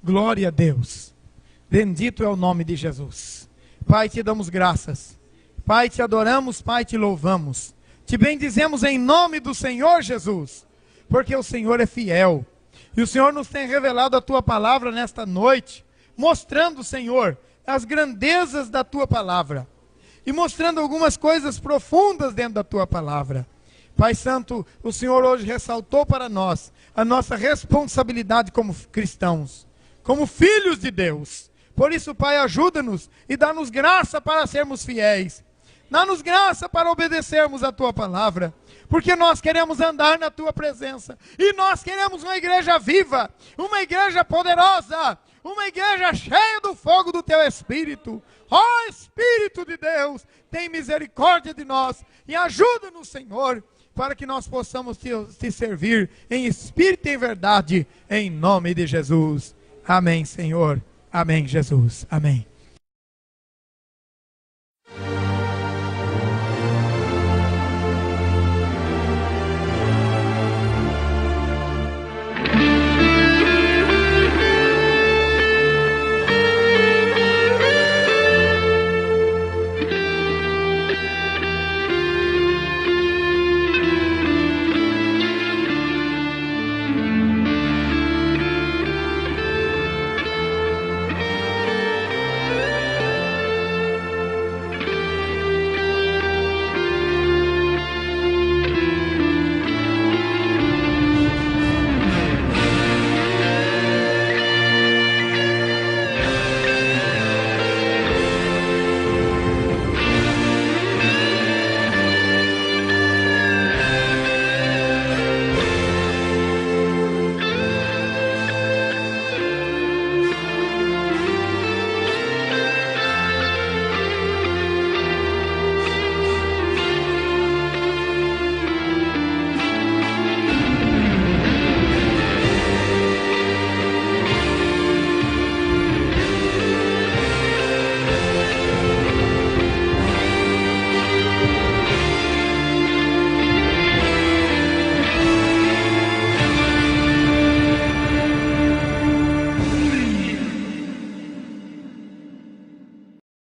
Glória a Deus. Bendito é o nome de Jesus. Pai, te damos graças. Pai, te adoramos. Pai, te louvamos. Te bendizemos em nome do Senhor Jesus. Porque o Senhor é fiel. E o Senhor nos tem revelado a tua palavra nesta noite, mostrando, Senhor, as grandezas da tua palavra. E mostrando algumas coisas profundas dentro da tua palavra. Pai Santo, o Senhor hoje ressaltou para nós a nossa responsabilidade como cristãos, como filhos de Deus. Por isso, Pai, ajuda-nos e dá-nos graça para sermos fiéis. Dá-nos graça para obedecermos a tua palavra. Porque nós queremos andar na tua presença. E nós queremos uma igreja viva, uma igreja poderosa, uma igreja cheia do fogo do teu Espírito. Ó Espírito de Deus, tem misericórdia de nós e ajuda-nos, Senhor, para que nós possamos te servir em espírito e em verdade, em nome de Jesus. Amém, Senhor. Amém, Jesus. Amém.